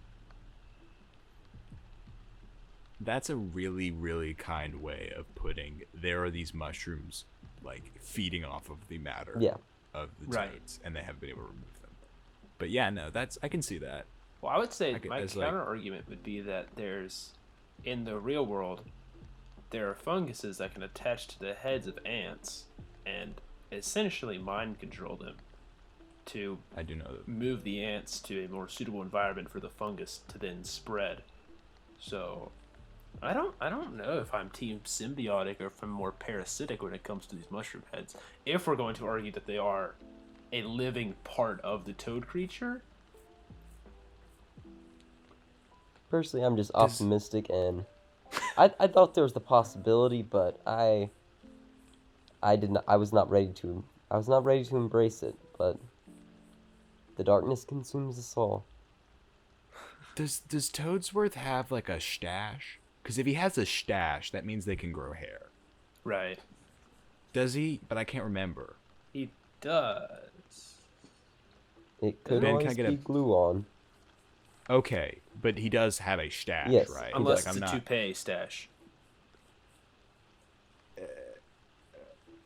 S1: That's a really, really kind way of putting there are these mushrooms like feeding off of the matter of the
S3: Right.
S1: toads, and they haven't been able to remove them. But yeah, no, I can see that.
S3: Well, I would say my
S1: as, like-
S3: counter argument would be that in the real world, there are funguses that can attach to the heads of ants and essentially mind control them to
S1: I do know that.
S3: move the ants to a more suitable environment for the fungus to then spread. So, I don't know if I'm team symbiotic or if I'm more parasitic when it comes to these mushroom heads. If we're going to argue that they are a living part of the toad creature,
S2: Personally, I'm just optimistic, and I thought there was the possibility, but I was not ready to embrace it. But the darkness consumes us all.
S1: Does Toadsworth have like a stash? Because if he has a stash, that means they can grow hair.
S3: right?
S1: Does he? But I can't remember.
S3: He does.
S2: It could
S1: Ben, can I
S2: always
S1: get a-
S2: be glue on.
S1: Okay, but he does have a stash,
S2: Yes,
S1: right?
S3: Unless
S1: Like,
S3: it's a toupee stash.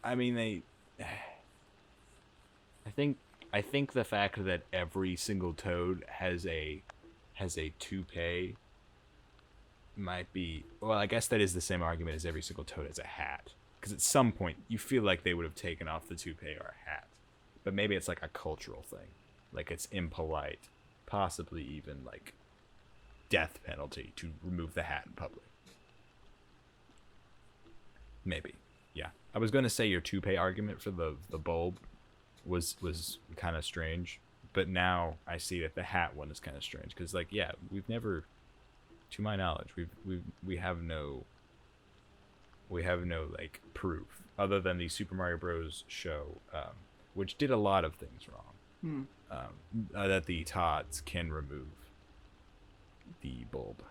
S1: I mean, I think the fact that every single toad has a toupee might be, well, I guess that is the same argument as every single toad has a hat, because at some point you feel like they would have taken off the toupee or a hat, but maybe it's like a cultural thing, like it's impolite, possibly even like death penalty to remove the hat in public. Maybe. Yeah, I was going to say your toupee argument for the bulb was kind of strange, but now I see that the hat one is kind of strange because, like, yeah, we've never, to my knowledge, we have no like proof other than the Super Mario Bros. Show which did a lot of things wrong.
S3: Hmm.
S1: That the Tots can remove the bulb.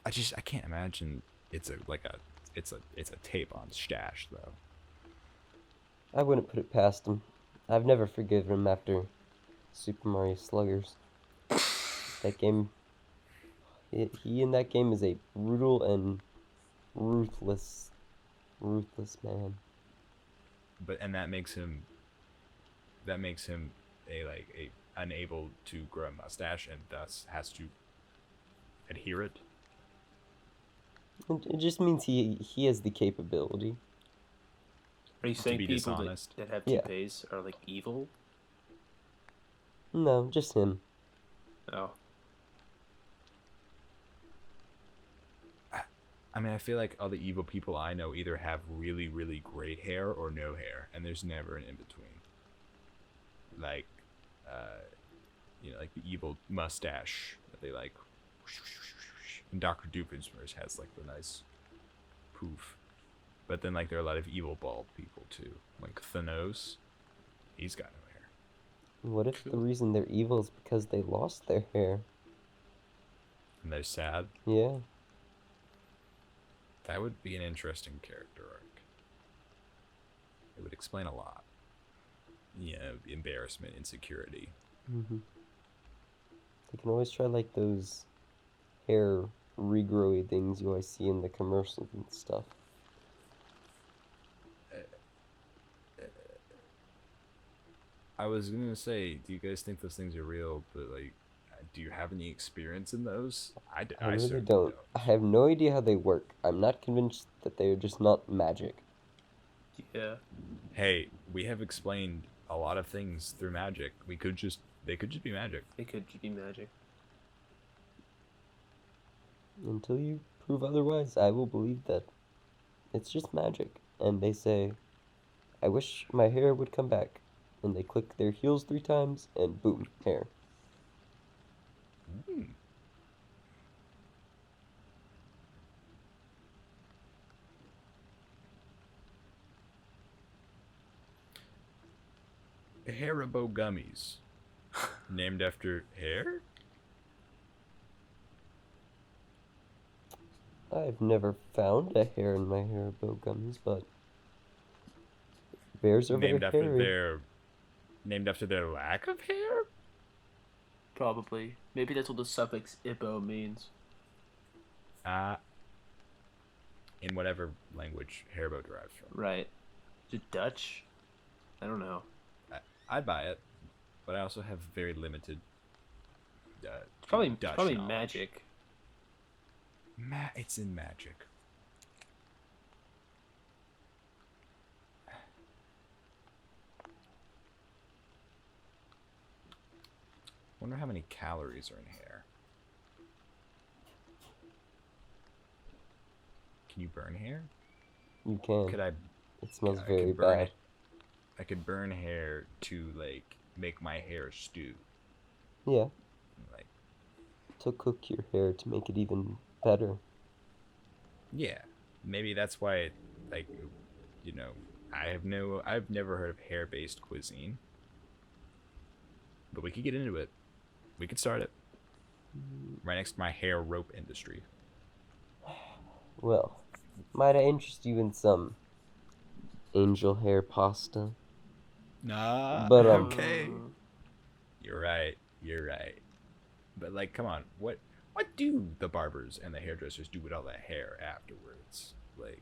S1: I can't imagine it's a tape on stash though.
S2: I wouldn't put it past him. I've never forgiven him after Super Mario Sluggers. That game, he in that game is a brutal and ruthless man.
S1: And that makes him a unable to grow a mustache and thus has to adhere it.
S2: It just means he has the capability.
S3: Are you saying
S1: be
S3: people
S1: dishonest.
S3: that have
S2: Yeah.
S3: toupees are like evil?
S2: No, just him.
S3: Oh.
S1: I mean, I feel like all the evil people I know either have really, really great hair or no hair, and there's never an in between. Like, like the evil mustache that they like. And Dr. Doofenshmirtz has like the nice poof. But then like there are a lot of evil bald people too. Like Thanos, he's got no hair.
S2: What if the reason they're evil is because they lost their hair?
S1: And they're sad.
S2: Yeah.
S1: That would be an interesting character arc. It would explain a lot. Embarrassment, insecurity.
S2: Mm-hmm. They can always try like those hair regrowy things you always see in the commercials and stuff.
S1: I was gonna say, do you guys think those things are real? But like, do you have any experience in those?
S2: I
S1: I
S2: really
S1: certainly
S2: don't. I have no idea how they work. I'm not convinced that they are just not magic.
S3: Yeah.
S1: Hey, we have explained a lot of things through magic. They could just be magic.
S3: It could be magic.
S2: Until you prove otherwise, I will believe that it's just magic. And they say, I wish my hair would come back. And they click their heels 3 times, and boom, hair.
S1: Hmm. Haribo gummies, named after hair.
S2: I've never found a hair in my Haribo gummies, but bears are
S1: named
S2: very
S1: after
S2: hairy.
S1: named after their lack of hair.
S3: Probably. Maybe that's what the suffix "ibo" means.
S1: In whatever language Haribo derives from.
S3: Right. Is it Dutch? I don't know.
S1: I'd buy it, but I also have very limited.
S3: Probably
S1: Dutch
S3: probably
S1: knowledge.
S3: magic.
S1: It's in magic. Wonder how many calories are in hair. Can you burn hair?
S2: You can.
S1: Could I?
S2: It smells
S1: I
S2: very
S1: could burn
S2: bad.
S1: it. I could burn hair to like make my hair stew.
S2: Yeah,
S1: Like,
S2: to cook your hair to make it even better.
S1: yeah, maybe that's why. Like, I've never heard of hair-based cuisine. But we could get into it. We could start it right next to my hair rope industry.
S2: Well, might I interest you in some angel hair pasta?
S1: Nah,
S2: But,
S1: okay. You're right. But like, come on, what do the barbers and the hairdressers do with all that hair afterwards? Like,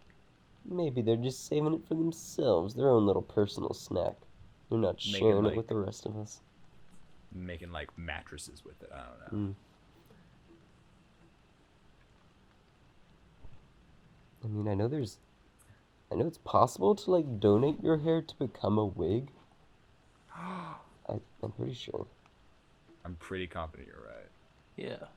S2: Maybe they're just saving it for themselves, their own little personal snack. They're not
S1: Making,
S2: sharing
S1: like,
S2: it with the rest of us.
S1: making like mattresses with it. I don't know.
S2: Mm. I mean, I know it's possible to like donate your hair to become a wig. I'm pretty sure.
S1: I'm pretty confident you're right.
S3: Yeah.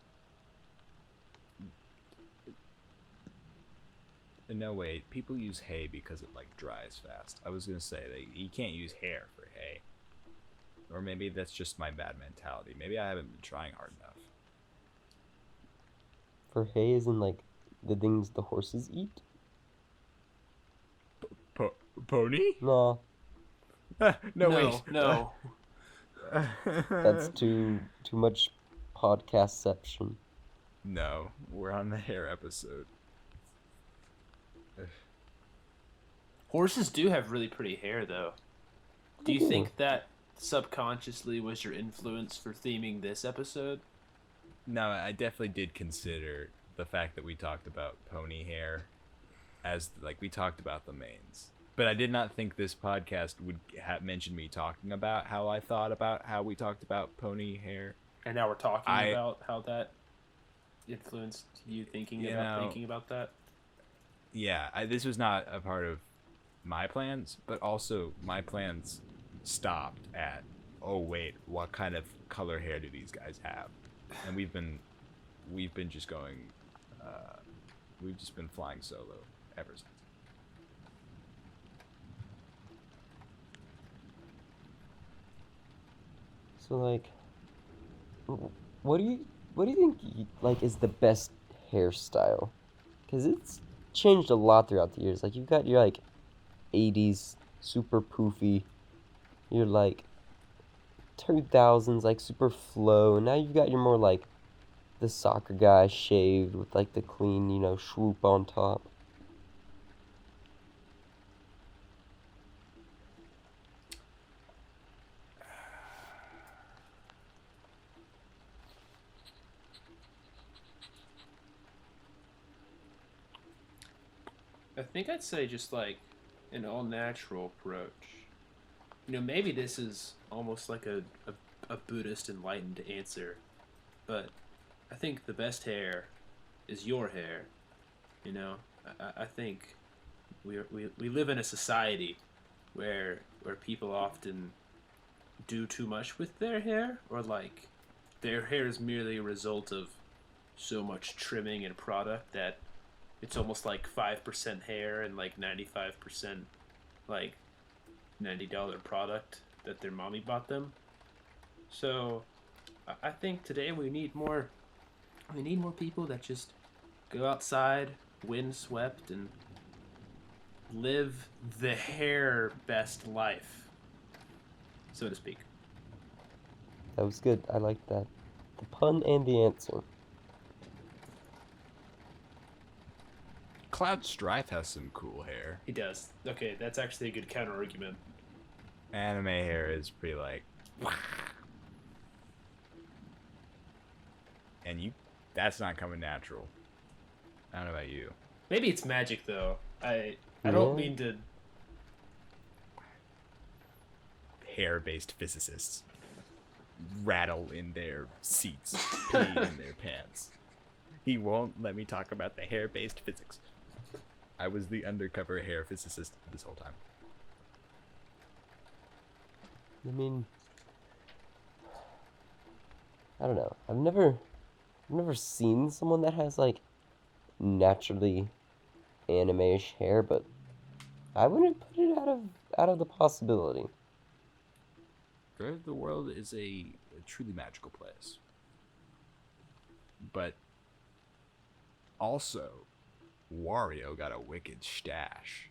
S1: No, wait. People use hay because it like dries fast. I was gonna say that you can't use hair for hay. Or maybe that's just my bad mentality. Maybe I haven't been trying hard enough.
S2: For hay isn't like the things the horses eat.
S1: Pony?
S2: No,
S1: No, wait.
S3: No.
S2: that's too much podcastception.
S1: No, we're on the hair episode.
S3: Horses do have really pretty hair, though. Do you think that subconsciously was your influence for theming this episode?
S1: No, I definitely did consider the fact that we talked about pony hair as, like, we talked about the manes. But I did not think this podcast would mention me talking about how I thought about how we talked about pony hair.
S3: And now we're talking about how that influenced you thinking about that?
S1: Yeah, this was not a part of my plans, but also my plans stopped at, oh wait, what kind of color hair do these guys have? And we've been just going, we've just been flying solo ever since.
S2: So like, what do you think like is the best hairstyle? Because it's changed a lot throughout the years. Like you've got your like 80s super poofy, your like 2000s like super flow, and now you've got your more like the soccer guy shaved with like the clean, swoop on top.
S3: I think I'd say just like an all natural approach. Maybe this is almost like a Buddhist enlightened answer, but I think the best hair is your hair. I think we live in a society where people often do too much with their hair, or like their hair is merely a result of so much trimming and product that it's almost like 5% hair and like 95% like $90 product that their mommy bought them. So I think today we need more people that just go outside, windswept, and live the hair best life, so to speak.
S2: That was good. I like that. The pun and the answer.
S1: Cloud Strife has some cool hair.
S3: He does. Okay, that's actually a good counter argument.
S1: Anime hair is pretty like, and that's not coming natural. I don't know about you.
S3: Maybe it's magic though. I don't mean to.
S1: Hair-based physicists rattle in their seats, pee in their pants. He won't let me talk about the hair-based physics. I was the undercover hair physicist this whole time.
S2: I mean, I don't know. I've never seen someone that has like naturally anime-ish hair, but I wouldn't put it out of the possibility.
S1: The world is a truly magical place. But also, Wario got a wicked stash.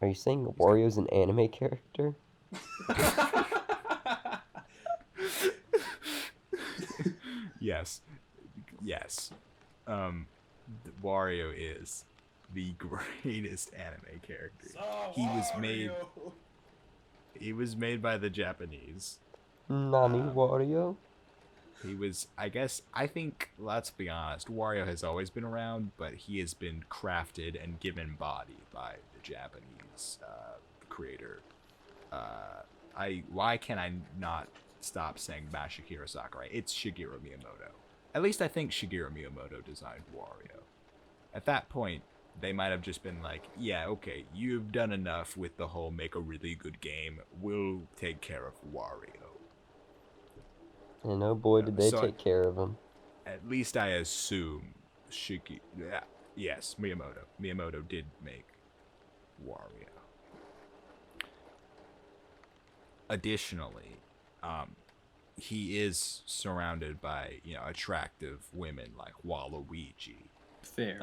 S2: Are you saying Wario's an anime character?
S1: Yes. Wario is the greatest anime character. He was made by the Japanese.
S2: Nani Wario?
S1: I think, let's be honest, Wario has always been around, but he has been crafted and given body by the Japanese creator. Why can I not stop saying Masahiro Sakurai? It's Shigeru Miyamoto. At least I think Shigeru Miyamoto designed Wario. At that point, they might have just been like, yeah, okay, you've done enough with the whole make a really good game. We'll take care of Wario.
S2: And oh boy, did they take care of him.
S1: At least I assume yes, Miyamoto. Miyamoto did make Wario. Additionally, he is surrounded by, attractive women like Waluigi.
S3: Fair.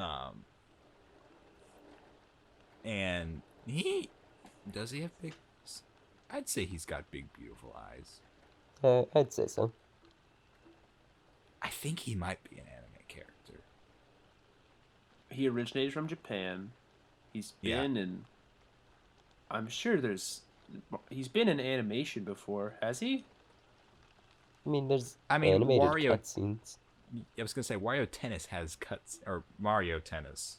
S1: And Does he have big? I'd say he's got big, beautiful eyes.
S2: I'd say so.
S1: I think he might be an anime character.
S3: He originated from Japan. He's
S1: Yeah.
S3: been in. I'm sure he's been in animation before, has he?
S2: I mean, there's
S1: I mean,
S2: animated
S1: Wario.
S2: cutscenes.
S1: I was gonna say Wario Tennis has cuts, or Mario Tennis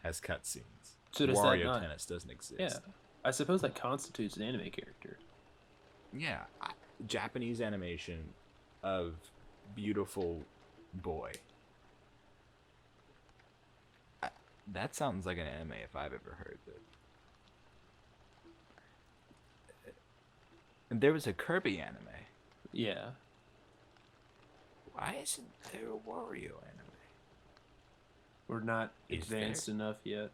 S1: has cutscenes.
S3: So does that
S1: Wario
S3: not?
S1: Tennis doesn't exist.
S3: Yeah, I suppose that constitutes an anime character.
S1: Yeah, Japanese animation of beautiful boy. That sounds like an anime if I've ever heard it. And there was a Kirby anime.
S3: Yeah.
S1: Why isn't there a Wario anime?
S3: We're not
S1: Is
S3: advanced
S1: there?
S3: enough yet.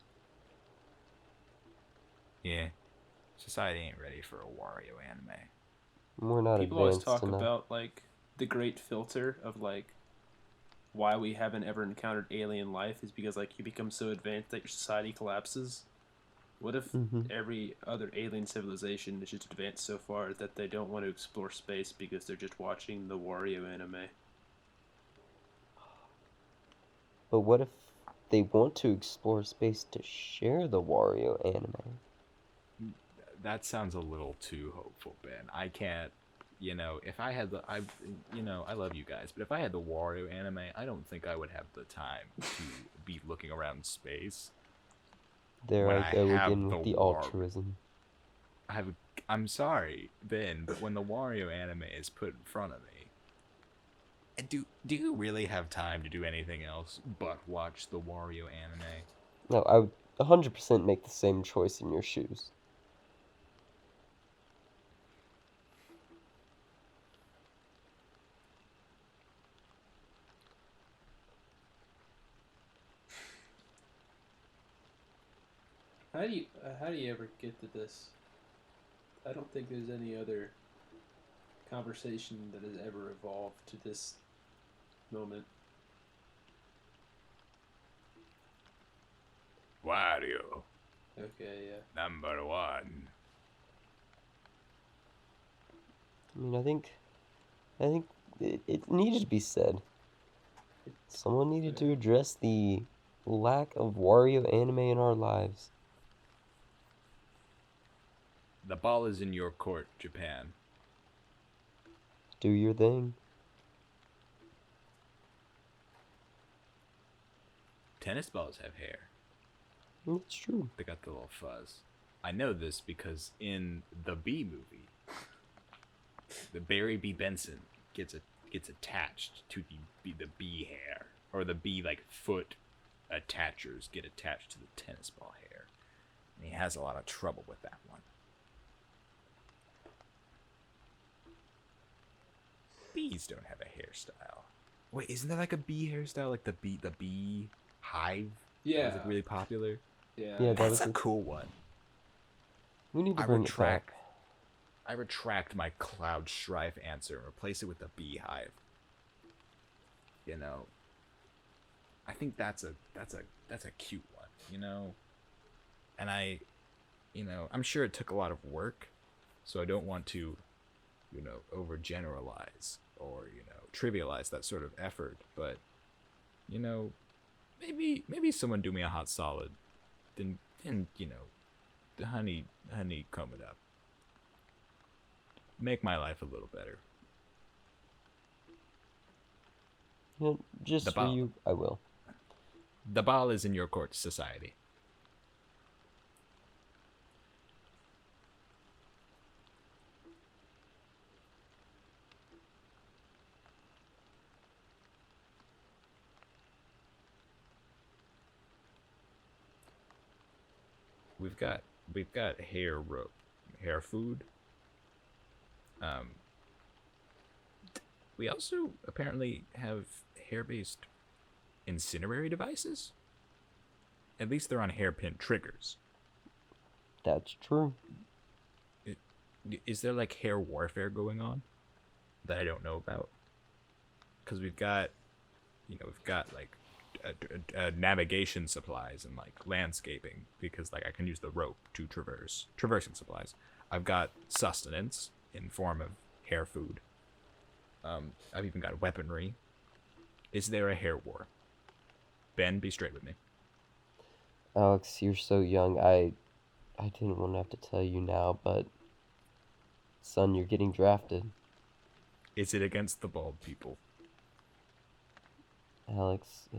S1: Yeah, society ain't ready for a Wario anime.
S2: We're not
S3: People always
S2: advanced
S3: talk
S2: enough.
S3: about like the great filter of like why we haven't ever encountered alien life is because like you become so advanced that your society collapses. What if every other alien civilization is just advanced so far that they don't want to explore space because they're just watching the Wario anime?
S2: But what if they want to explore space to share the Wario anime?
S1: That sounds a little too hopeful, Ben. I can't. If I had I love you guys, but if I had the Wario anime, I don't think I would have the time to be looking around space.
S2: There
S1: When
S2: I go
S1: have
S2: again with the altruism.
S1: I'm sorry, Ben, but when the Wario anime is put in front of me, do you really have time to do anything else but watch the Wario anime?
S2: No, I would 100% make the same choice in your shoes.
S3: How do you ever get to this? I don't think there's any other conversation that has ever evolved to this moment.
S1: Wario,
S3: Okay, yeah.
S1: number one.
S2: I mean, I think it needed to be said. Someone needed to address the lack of Wario anime in our lives.
S1: The ball is in your court, Japan.
S2: Do your thing.
S1: Tennis balls have hair.
S2: It's true.
S1: They got the little fuzz. I know this because in the Bee movie, the Barry B. Benson gets attached to the bee hair, or the bee foot attachers get attached to the tennis ball hair, and he has a lot of trouble with that one. Bees don't have a hairstyle. Wait, isn't there a bee hairstyle, like the bee hive?
S3: Yeah.
S1: That was really popular.
S3: Yeah.
S2: Yeah, that
S1: That's
S2: was
S1: a cool one.
S2: We need to bring it back.
S1: I retract my Cloud Strife answer and replace it with a beehive. I think that's a cute one, And I'm sure it took a lot of work, so I don't want to, overgeneralize or, trivialize that sort of effort, but maybe someone do me a hot solid, then the honey comb it up. Make my life a little better.
S2: Yeah, just for you, I will.
S1: The ball is in your court, society. We've got hair rope, hair food. We also apparently have hair-based incinerary devices. At least they're on hairpin triggers.
S2: That's true.
S1: Is there hair warfare going on that I don't know about? Because we've got navigation supplies and like landscaping, because like I can use the rope to traversing supplies. I've got sustenance in form of hair food. I've even got weaponry. Is there a hair war? Ben, be straight with me.
S2: Alex, you're so young. I didn't want to have to tell you now, but son, you're getting drafted.
S1: Is it against the bald people?
S2: Alex,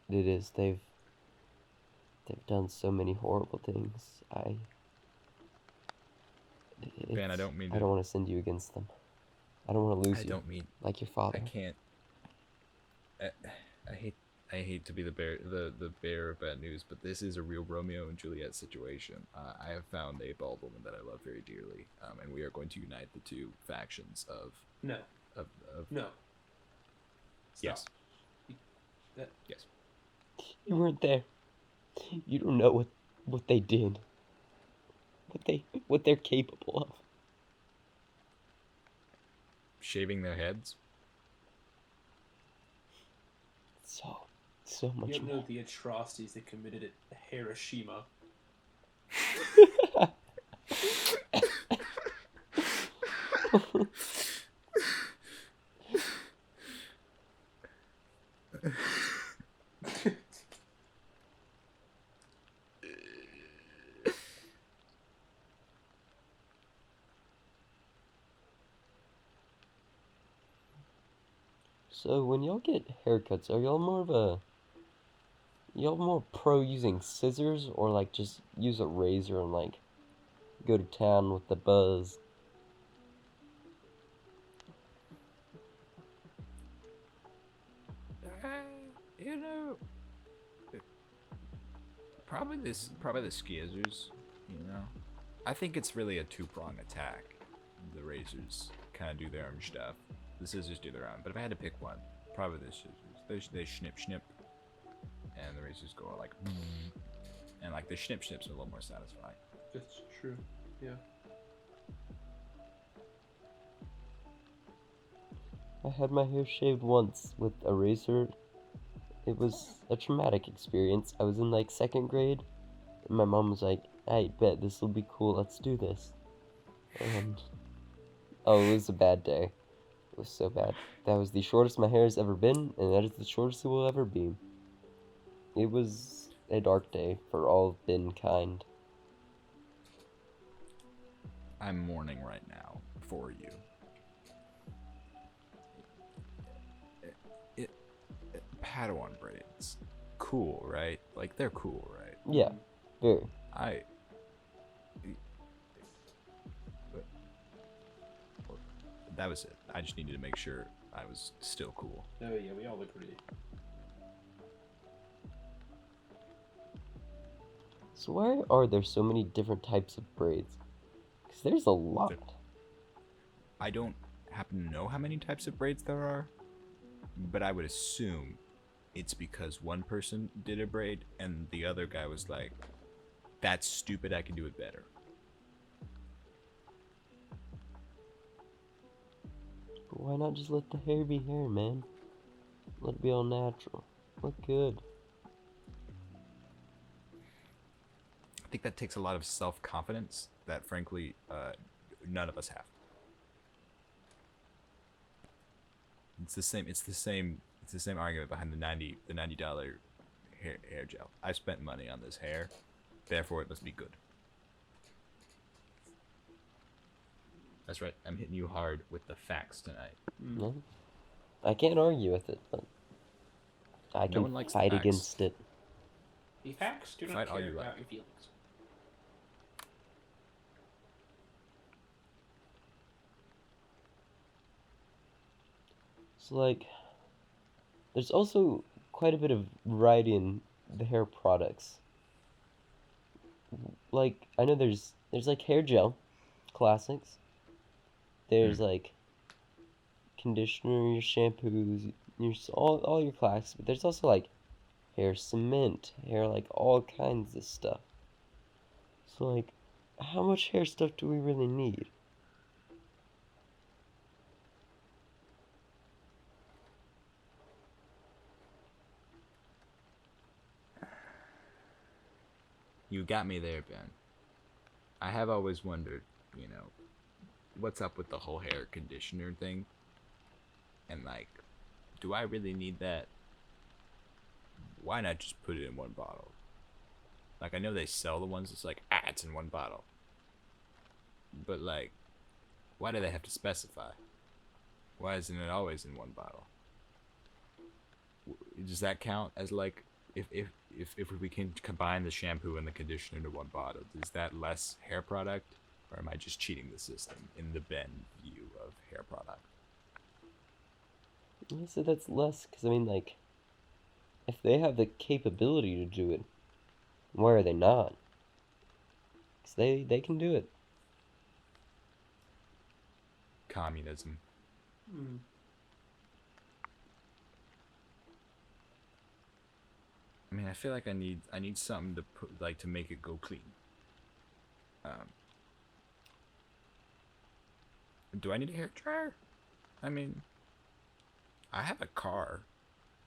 S2: it is. They've done so many horrible things.
S1: Ben, I don't mean
S2: I
S1: to.
S2: don't want to send you against them. I don't want to lose
S1: I
S2: you.
S1: don't mean.
S2: Like your father.
S1: I can't. I hate to be the bearer of bad news, but this is a real Romeo and Juliet situation. I have found a bald woman that I love very dearly, and we are going to unite the two factions of.
S3: No.
S1: Of
S3: No.
S1: Yes.
S3: That...
S1: Yes.
S2: You weren't there. You don't know what they did. What they're capable of.
S1: Shaving their heads.
S2: So much
S3: You don't
S2: more.
S3: know the atrocities they committed at Hiroshima.
S2: So when y'all get haircuts, are y'all more pro using scissors, or like just use a razor and like go to town with the buzz?
S1: You know, probably the skizzers. You know, I think it's really a two-prong attack. The razors kind of do their own stuff. The scissors do their own. But if I had to pick one, probably the scissors. They snip, and the razors go like, and like the snips are a little more satisfying.
S3: That's true. Yeah.
S2: I had my hair shaved once with a razor. It was a traumatic experience. I was in like 2nd grade, and my mom was like, "I bet this will be cool. Let's do this." And oh, it was a bad day. It was so bad. That was the shortest my hair has ever been, and that is the shortest it will ever be. It was a dark day for all mankind.
S1: I'm mourning right now for you. Padawan braids, cool, right? Like they're cool, right?
S2: Yeah, very.
S1: That was it. I just needed to make sure I was still cool.
S3: Oh yeah, we all agree.
S2: So why are there so many different types of braids? Because there's a lot.
S1: I don't happen to know how many types of braids there are, but I would assume it's because one person did a braid and the other guy was like, "That's stupid, I can do it better."
S2: But why not just let the hair be hair, man? Let it be all natural. Look good.
S1: I think that takes a lot of self-confidence that, frankly, none of us have. It's the same argument behind the $90 hair gel. I spent money on this hair, therefore it must be good. That's right. I'm hitting you hard with the facts tonight.
S2: No, I can't argue with it, but I
S1: No one
S2: can
S1: likes the
S2: fight
S1: facts.
S2: against it.
S3: The facts do not
S1: Fight all
S3: care
S1: you
S3: about
S1: like.
S3: your feelings.
S2: So like, there's also quite a bit of variety in the hair products. Like, I know there's like hair gel, classics. There's like conditioner, your shampoos, all your classics. But there's also like hair cement, hair like all kinds of stuff. So like, how much hair stuff do we really need?
S1: You got me there, Ben. I have always wondered, what's up with the whole hair conditioner thing? And, like, do I really need that? Why not just put it in one bottle? Like, I know they sell the ones that's like, it's in one bottle. But, like, why do they have to specify? Why isn't it always in one bottle? Does that count as, like, if we can combine the shampoo and the conditioner into one bottle, is that less hair product? Or am I just cheating the system in the Ben view of hair product?
S2: I said that's less, because I mean, like, if they have the capability to do it, why are they not? Because they can do it.
S1: Communism.
S3: Mm.
S1: I mean, I feel like I need something to put, like, to make it go clean. Do I need a hair dryer? I mean, I have a car.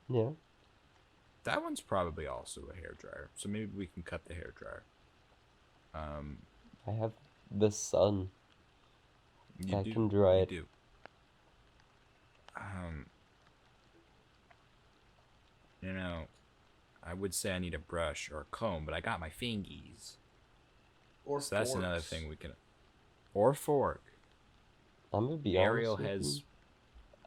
S2: Yeah.
S1: That one's probably also a hair dryer, so maybe we can cut the hair dryer.
S2: I have the sun.
S1: You
S2: I
S1: do.
S2: can dry
S1: You
S2: it.
S1: do. I would say I need a brush or a comb, but I got my fingies.
S3: Or
S1: So that's another
S3: forks.
S1: thing we can. Or fork.
S2: I'm gonna be
S1: Ariel
S2: honest with
S1: has.
S2: you.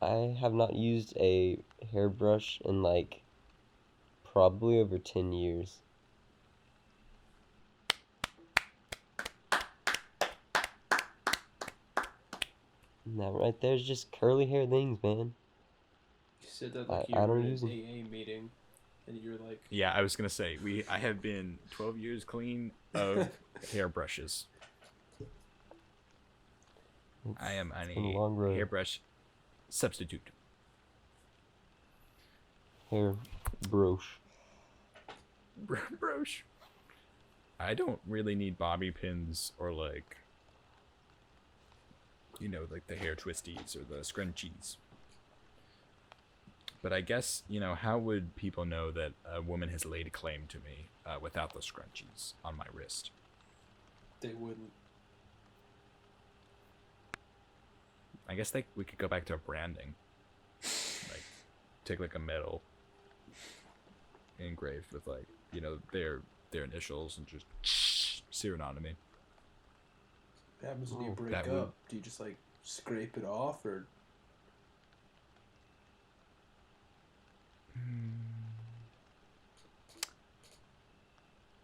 S2: I have not used a hairbrush in like probably over 10 years. And that right there's just curly hair things, man.
S3: You said that like you
S2: I
S3: were
S2: don't
S3: in
S2: use
S3: an
S2: them.
S3: AA meeting, and you're like,
S1: Yeah, I was gonna say I have been 12 years clean of hairbrushes. I am on
S2: It's been a
S1: a
S2: long road.
S1: hairbrush substitute.
S2: Hair broche.
S1: Brush. I don't really need bobby pins or like the hair twisties or the scrunchies. But I guess, how would people know that a woman has laid claim to me without the scrunchies on my wrist?
S3: they wouldn't.
S1: I guess we could go back to branding. Like, take like a medal engraved with like, their initials and just sear it onto me.
S3: What happens when you break
S1: that
S3: up?
S1: would-
S3: Do you just like scrape it off, or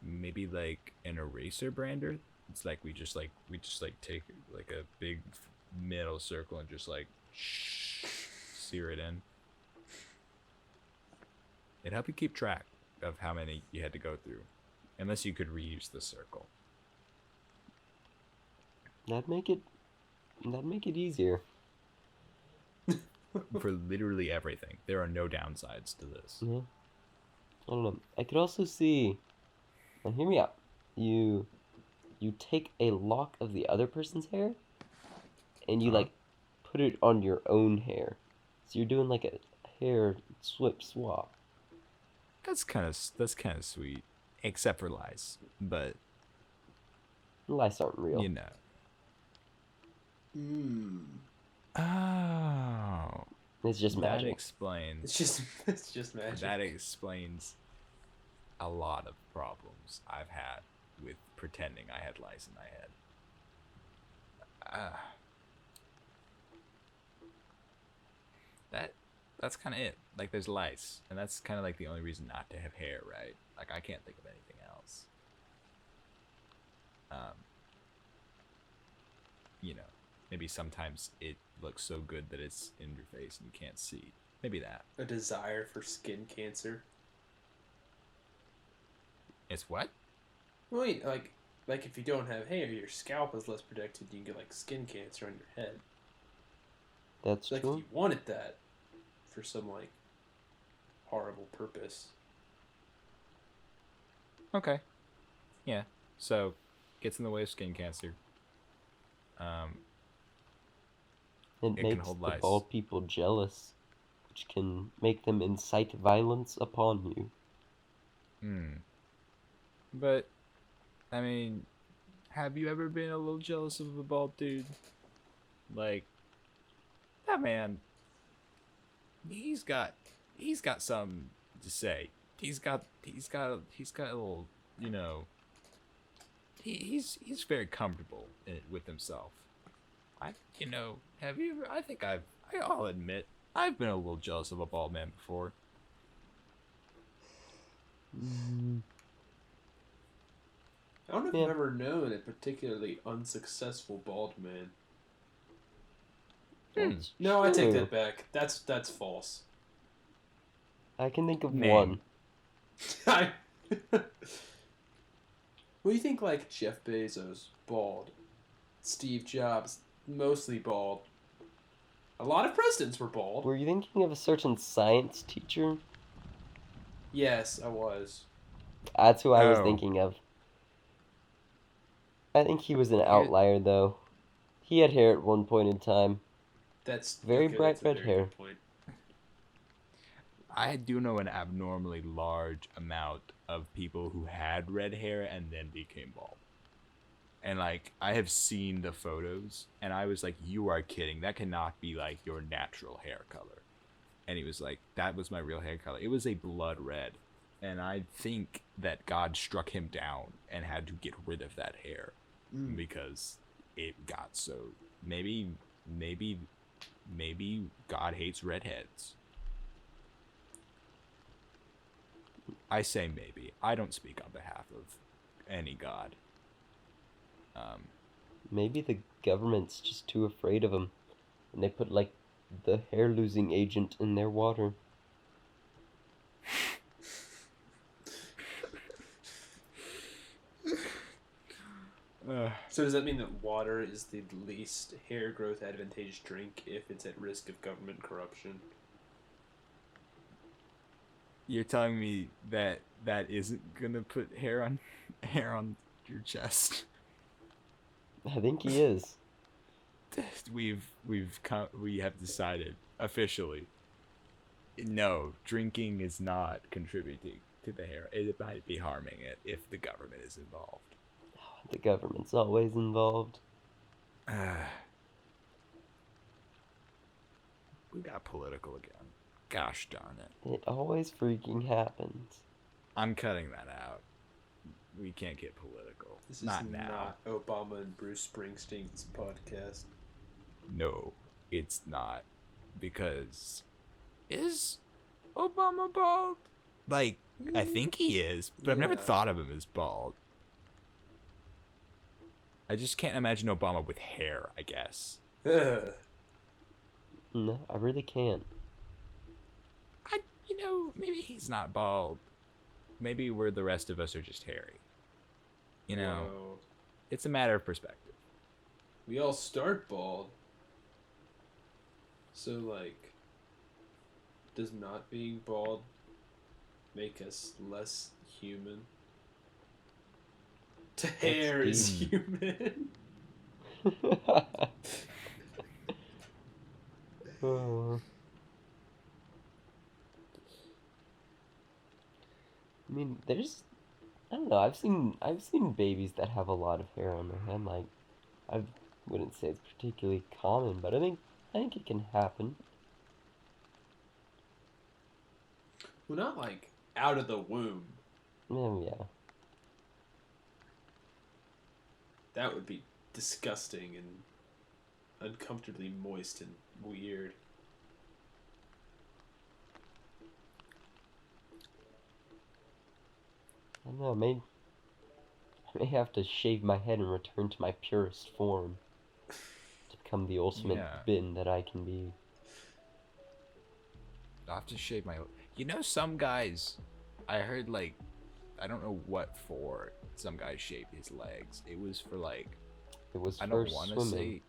S1: Maybe like an eraser brander. It's like we just take like a big metal circle and just like sear it in. It'd help you keep track of how many you had to go through, unless you could reuse the circle.
S2: That'd make it easier.
S1: For literally everything, there are no downsides to this.
S2: Yeah. I don't know. I could also see. Now hear me out. You take a lock of the other person's hair, and you like put it on your own hair. So you're doing like a hair swap.
S1: That's kind of sweet, except for lice. But
S2: Lice aren't real.
S1: Oh,
S2: It's just
S1: that
S2: magic.
S1: explains.
S3: it's just magic.
S1: That explains a lot of problems I've had with pretending I had lice in my head. That's kind of it. Like, there's lice, and that's kind of like the only reason not to have hair, right? Like, I can't think of anything else. Maybe sometimes it looks so good that it's in your face and you can't see. Maybe that.
S3: A desire for skin cancer.
S1: It's what?
S3: Wait, like if you don't have hair, your scalp is less protected. You can get like skin cancer on your head.
S2: That's
S3: Like
S2: true.
S3: if you wanted that for some like horrible purpose.
S1: Okay. Yeah. So, gets in the way of skin cancer.
S2: It
S1: can
S2: makes
S1: hold
S2: the
S1: lice.
S2: bald people jealous, which can make them incite violence upon you.
S1: But I mean, have you ever been a little jealous of a bald dude? Like, that man, he's got he's got something to say. He's got a little, you know, he's very comfortable with himself. Have you ever, I'll admit, I've been a little jealous of a bald man before.
S2: Mm,
S3: I don't know if
S2: Yeah.
S3: I've ever known a particularly unsuccessful bald man.
S2: that's
S3: No, I take
S2: true.
S3: that back. That's false.
S2: I can think of
S1: Name.
S2: one.
S3: I. What do you think? Like Jeff Bezos, bald. Steve Jobs, mostly bald. A lot of presidents were bald.
S2: Were you thinking of a certain science teacher?
S3: Yes, I was.
S2: That's who I was
S1: Oh.
S2: thinking of. I think he was an
S1: Here-
S2: outlier, though. He had hair at one point in time.
S3: That's
S2: Very
S3: okay,
S2: bright
S3: that's a
S2: red
S3: very
S2: hair.
S3: good point.
S1: I do know an abnormally large amount of people who had red hair and then became bald. And like, I have seen the photos and I was like, you are kidding. That cannot be like your natural hair color. And he was like, that was my real hair color. It was a blood red. And I think that God struck him down and had to get rid of that hair because it got so. Maybe God hates redheads. I say maybe. I don't speak on behalf of any god.
S2: Maybe the government's just too afraid of him, and they put, like, the hair-losing agent in their water.
S3: So does that mean that water is the least hair growth advantageous drink if it's at risk of government corruption?
S1: You're telling me that isn't gonna put hair on your chest?
S2: I think he is.
S1: We have decided officially. No, drinking is not contributing to the hair. It might be harming it if the government is involved.
S2: The government's always involved.
S1: We got political again. Gosh darn it.
S2: It always freaking happens.
S1: I'm cutting that out. We can't get political.
S3: This
S1: not
S3: is
S1: now.
S3: not Obama and Bruce Springsteen's podcast.
S1: No, it's not. Because is Obama bald? Like, I think he is, but I've never
S3: Yeah.
S1: thought of him as bald. I just can't imagine Obama with hair, I guess.
S3: Ugh.
S2: No, I really can't.
S1: Maybe he's not bald. Maybe the rest of us are just hairy.
S3: Whoa.
S1: It's a matter of perspective.
S3: We all start bald. So, like, does not being bald make us less human? To hair is
S2: deep.
S3: human.
S2: Oh. I mean, I don't know. I've seen babies that have a lot of hair on their head. Like, I wouldn't say it's particularly common, but I think it can happen.
S3: Well, not like out of the womb.
S2: Yeah.
S3: That would be disgusting and uncomfortably moist and weird.
S2: I don't know. I may have to shave my head and return to my purest form to become the ultimate
S1: Yeah.
S2: bin that I can be.
S1: I'll have to shave my. Some guys, I heard like, I don't know what for. Some guys shaved his legs. It was for like,
S2: It was
S1: I
S2: for
S1: don't want to
S2: swimming.
S1: say.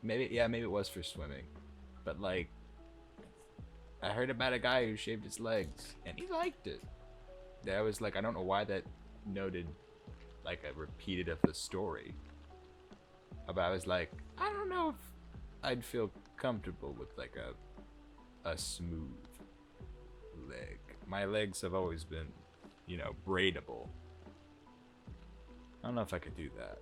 S1: Maybe it was for swimming, but like, I heard about a guy who shaved his legs and he liked it. That was like, I don't know why that noted like a repeated of the story. But I was like, I don't know if I'd feel comfortable with like a smooth leg. My legs have always been, braidable. I don't know if I could do that.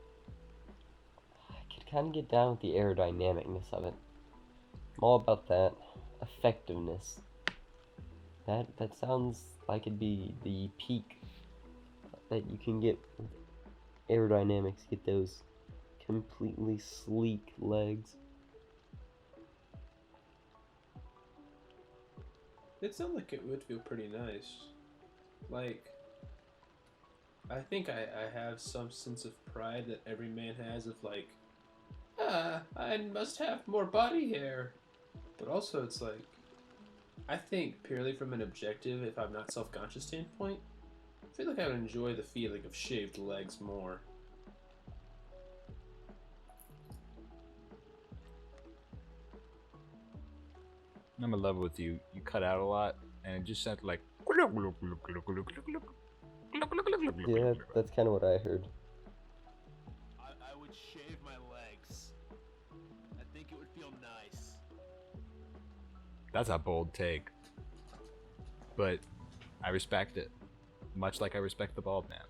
S2: I could kind of get down with the aerodynamicness of it. I'm all about that effectiveness. That sounds like it'd be the peak that you can get with aerodynamics. Get those completely sleek legs.
S3: It sounds like it would feel pretty nice. Like, I think I have some sense of pride that every man has of like, I must have more body hair. But also, it's like, I think purely from an objective, if I'm not self-conscious standpoint, I feel like I would enjoy the feeling of shaved legs more.
S1: I'm in love with you. You cut out a lot, and it just sounded like.
S2: Yeah, that's kind of what I heard.
S4: I would shave my legs. I think it would feel nice.
S1: That's a bold take, but I respect it, much like I respect the bald man.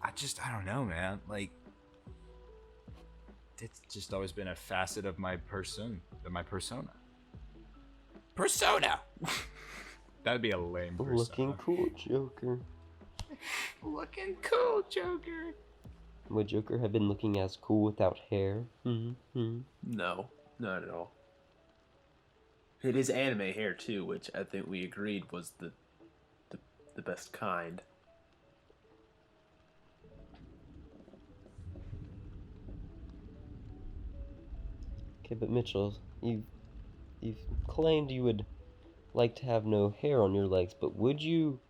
S1: I don't know, man. Like, it's just always been a facet of my persona. Persona. That'd be a lame persona.
S2: Looking cool, Joker.
S1: Looking cool, Joker.
S2: Would Joker have been looking as cool without hair? Mm-hmm.
S3: No, not at all. It is anime hair too, which I think we agreed was the best kind.
S2: Okay, but Mitchell, you've claimed you would like to have no hair on your legs, but would you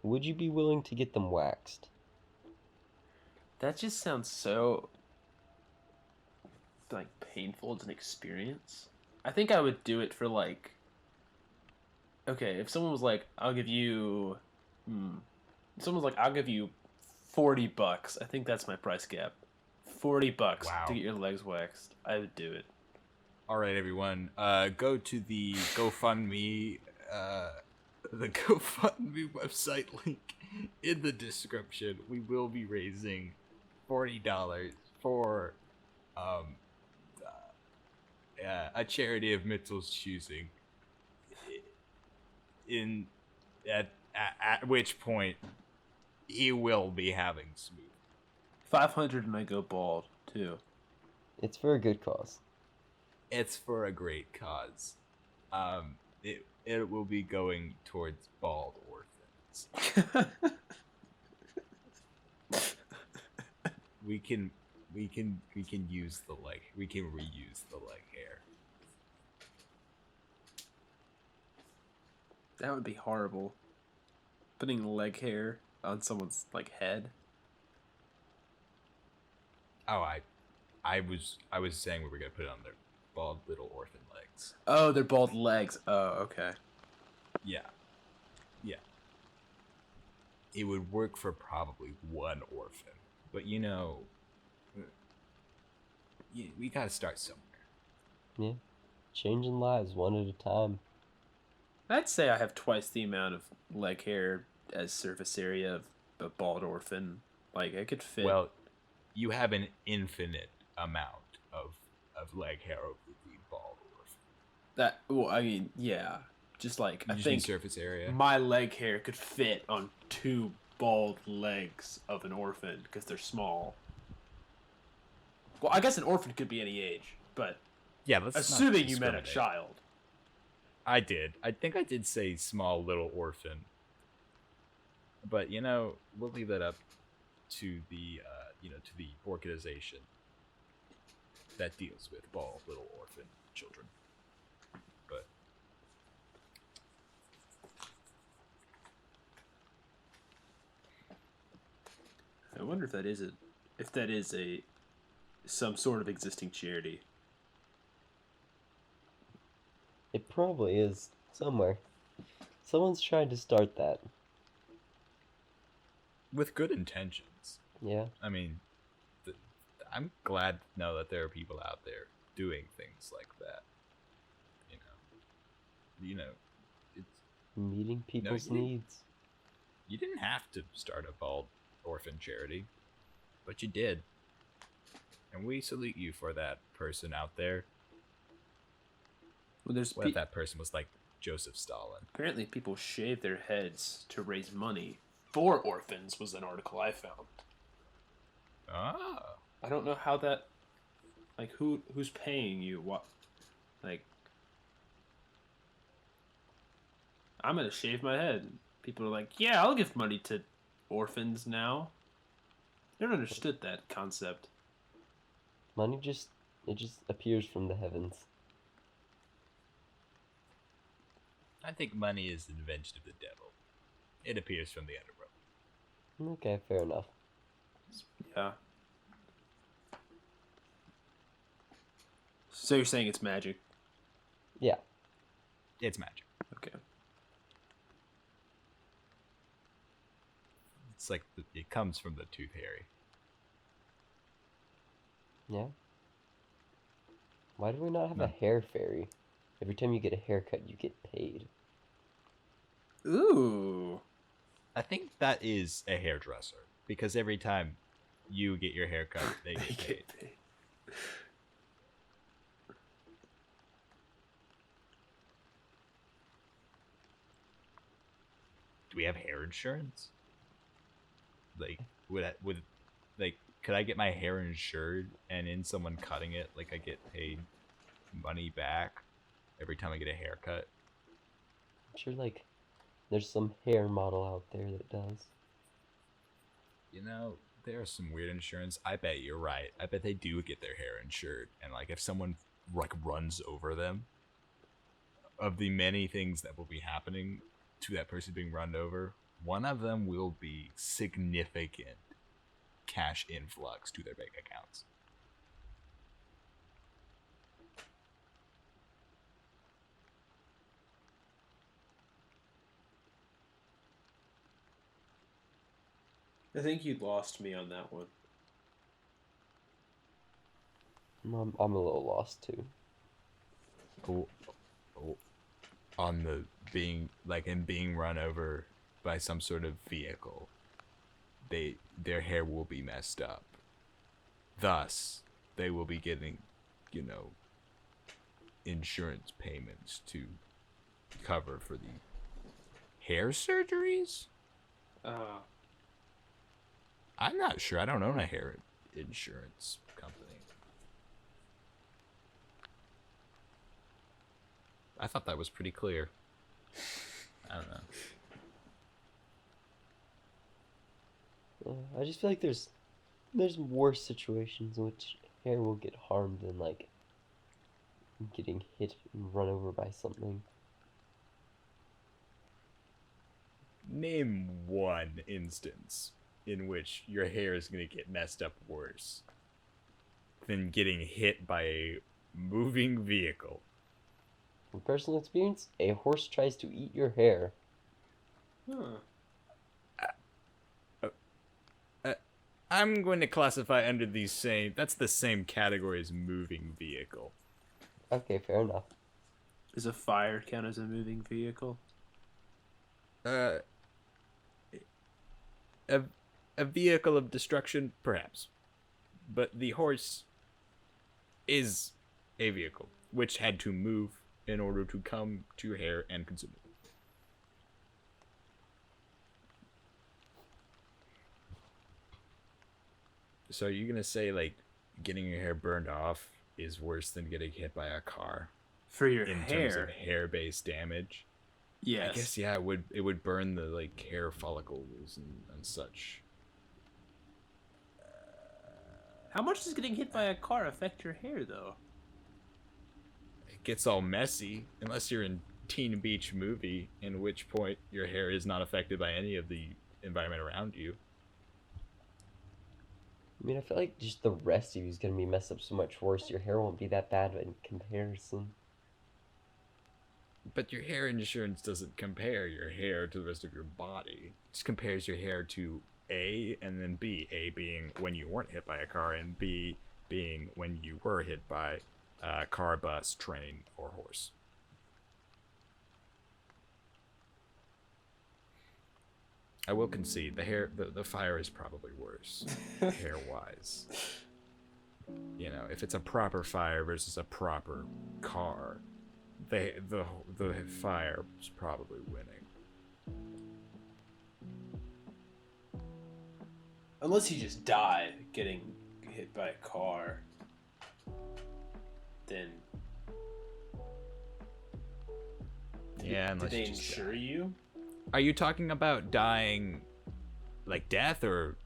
S2: be willing to get them waxed?
S3: That just sounds so like painful as an experience. I think I would do it for like, okay, if someone was like, I'll give you if someone was like, I'll give you $40, I think that's my price cap. $40
S1: Wow.
S3: to get your legs waxed. I would do it.
S1: All right, everyone. Go to the GoFundMe, the GoFundMe website link in the description. We will be raising $40 for a charity of Mitchell's choosing. At which point he will be having smooth.
S3: 500 and I go bald too.
S2: It's for a good cause.
S1: It's for a great cause. It will be going towards bald orphans. we can use the leg. We can reuse the leg hair.
S3: That would be horrible. Putting leg hair on someone's like head.
S1: Oh, I was saying we were gonna put it on their bald little orphan legs.
S3: Oh, they're bald legs. Oh, okay.
S1: Yeah. It would work for probably one orphan, but you know, we gotta start somewhere.
S2: Yeah, changing lives one at a time.
S3: I'd say I have twice the amount of leg hair as surface area of a bald orphan. Like, I could fit.
S1: Well, you have an infinite amount of leg hair over the bald orphan.
S3: That, well, I mean, yeah. Just like,
S1: You
S3: I
S1: just need
S3: think
S1: surface area.
S3: my leg hair could fit on 2 bald legs of an orphan because they're small. Well, I guess an orphan could be any age, but
S1: Yeah, let's
S3: assuming
S1: not
S3: you meant a
S1: discriminate.
S3: child.
S1: I did. I think I did say small little orphan. But you know, we'll leave that up to the to the organization that deals with bald little orphan children. But
S3: I wonder if that is some sort of existing charity.
S2: It probably is somewhere. Someone's trying to start that.
S1: with good intentions.
S2: Yeah.
S1: I mean, I'm glad to know that there are people out there doing things like that. You know, it's
S2: Meeting people's
S1: you-
S2: needs.
S1: You didn't have to start a bald orphan charity, but you did. And we salute you for that, person out there.
S3: Well, there's
S1: What if that person was like Joseph Stalin?
S3: apparently people shave their heads to raise money for orphans. Was an article I found.
S1: Ah.
S3: I don't know how that. Like who's paying you? What? Like I'm gonna shave my head. People are like, yeah, I'll give money to orphans now. Never understood that concept.
S2: Money just appears from the heavens.
S1: I think money is an invention of the devil. It appears from the underworld.
S2: Okay, fair enough.
S3: Yeah. So you're saying it's magic?
S2: Yeah.
S1: It's magic.
S3: Okay.
S1: It's like it comes from the tooth fairy.
S2: Yeah. Why do we not have
S1: No.
S2: a hair fairy? Every time you get a haircut, you get paid.
S3: Ooh.
S1: I think that is a hairdresser because every time you get your hair cut, they get paid. Do we have hair insurance? Like, could I get my hair insured and in someone cutting it, like I get paid money back every time I get a haircut?
S2: I'm sure, like, there's some hair model out there that does.
S1: You know, there's some weird insurance. I bet you're right. I bet they do get their hair insured, and like if someone like runs over them, of the many things that will be happening to that person being run over, one of them will be significant cash influx to their bank accounts.
S3: I think you lost me on that one.
S2: I'm a little lost too.
S1: On the being run over by some sort of vehicle, their hair will be messed up. Thus, they will be getting, insurance payments to cover for the hair surgeries. I'm not sure. I don't own a hair insurance company. I thought that was pretty clear. I don't know.
S2: I just feel like there's worse situations in which hair will get harmed than like getting hit and run over by something.
S1: Name one instance in which your hair is going to get messed up worse than getting hit by a moving vehicle.
S2: From personal experience, a horse tries to eat your hair.
S3: Huh.
S1: I'm going to classify under that's the same category as moving vehicle.
S2: Okay, fair enough.
S3: Does a fire count as a moving vehicle?
S1: A vehicle of destruction, perhaps. But the horse is a vehicle, which had to move in order to come to your hair and consume it. So are you going to say, like, getting your hair burned off is worse than getting hit by a car?
S3: For your
S1: in
S3: hair?
S1: terms of hair-based damage?
S3: Yes.
S1: I guess, yeah, it would burn the, like, hair follicles and such.
S3: How much does getting hit by a car affect your hair, though?
S1: It gets all messy, unless you're in Teen Beach Movie, in which point your hair is not affected by any of the environment around you.
S2: I mean, I feel like just the rest of you is going to be messed up so much worse. Your hair won't be that bad in comparison.
S1: But your hair insurance doesn't compare your hair to the rest of your body. It just compares your hair to A and then B. A being when you weren't hit by a car, and B being when you were hit by a car, bus, train, or horse. I will concede the fire is probably worse, hair wise. You know, if it's a proper fire versus a proper car, the fire is probably winning.
S3: Unless you just die getting hit by a car, then
S1: Yeah,
S3: did
S1: unless
S3: they
S1: you just
S3: insure
S1: die.
S3: you?
S1: Are you talking about dying like death, or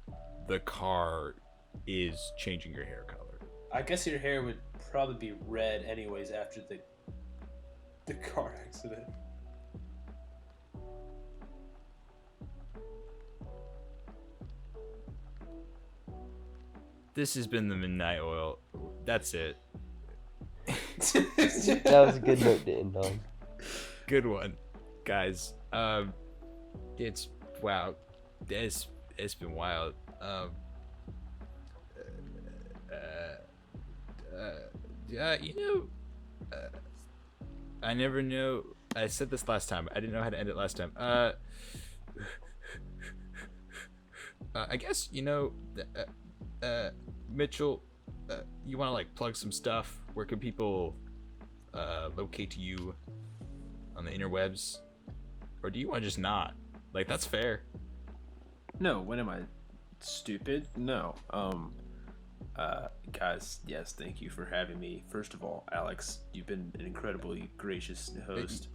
S1: the car is changing your hair color?
S3: I guess your hair would probably be red anyways after the car accident.
S1: This has been the Midnight Oil. That's it.
S2: That was a good note to end on.
S1: Good one, guys. It's wow. It's been wild. You know, I never know. I said this last time. I didn't know how to end it last time. I guess you know, Mitchell. You want to like plug some stuff? Where can people locate you on the interwebs, or do you want to just not? Like that's fair.
S3: No, when am I stupid? No. Guys, yes, thank you for having me. First of all, Alex, you've been an incredibly gracious host.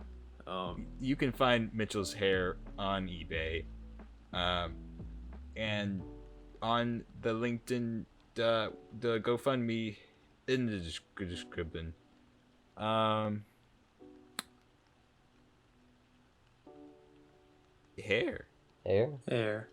S1: You can find Mitchell's hair on eBay, and on the LinkedIn, the GoFundMe in the description. Hair.
S2: Hair?
S3: Hair.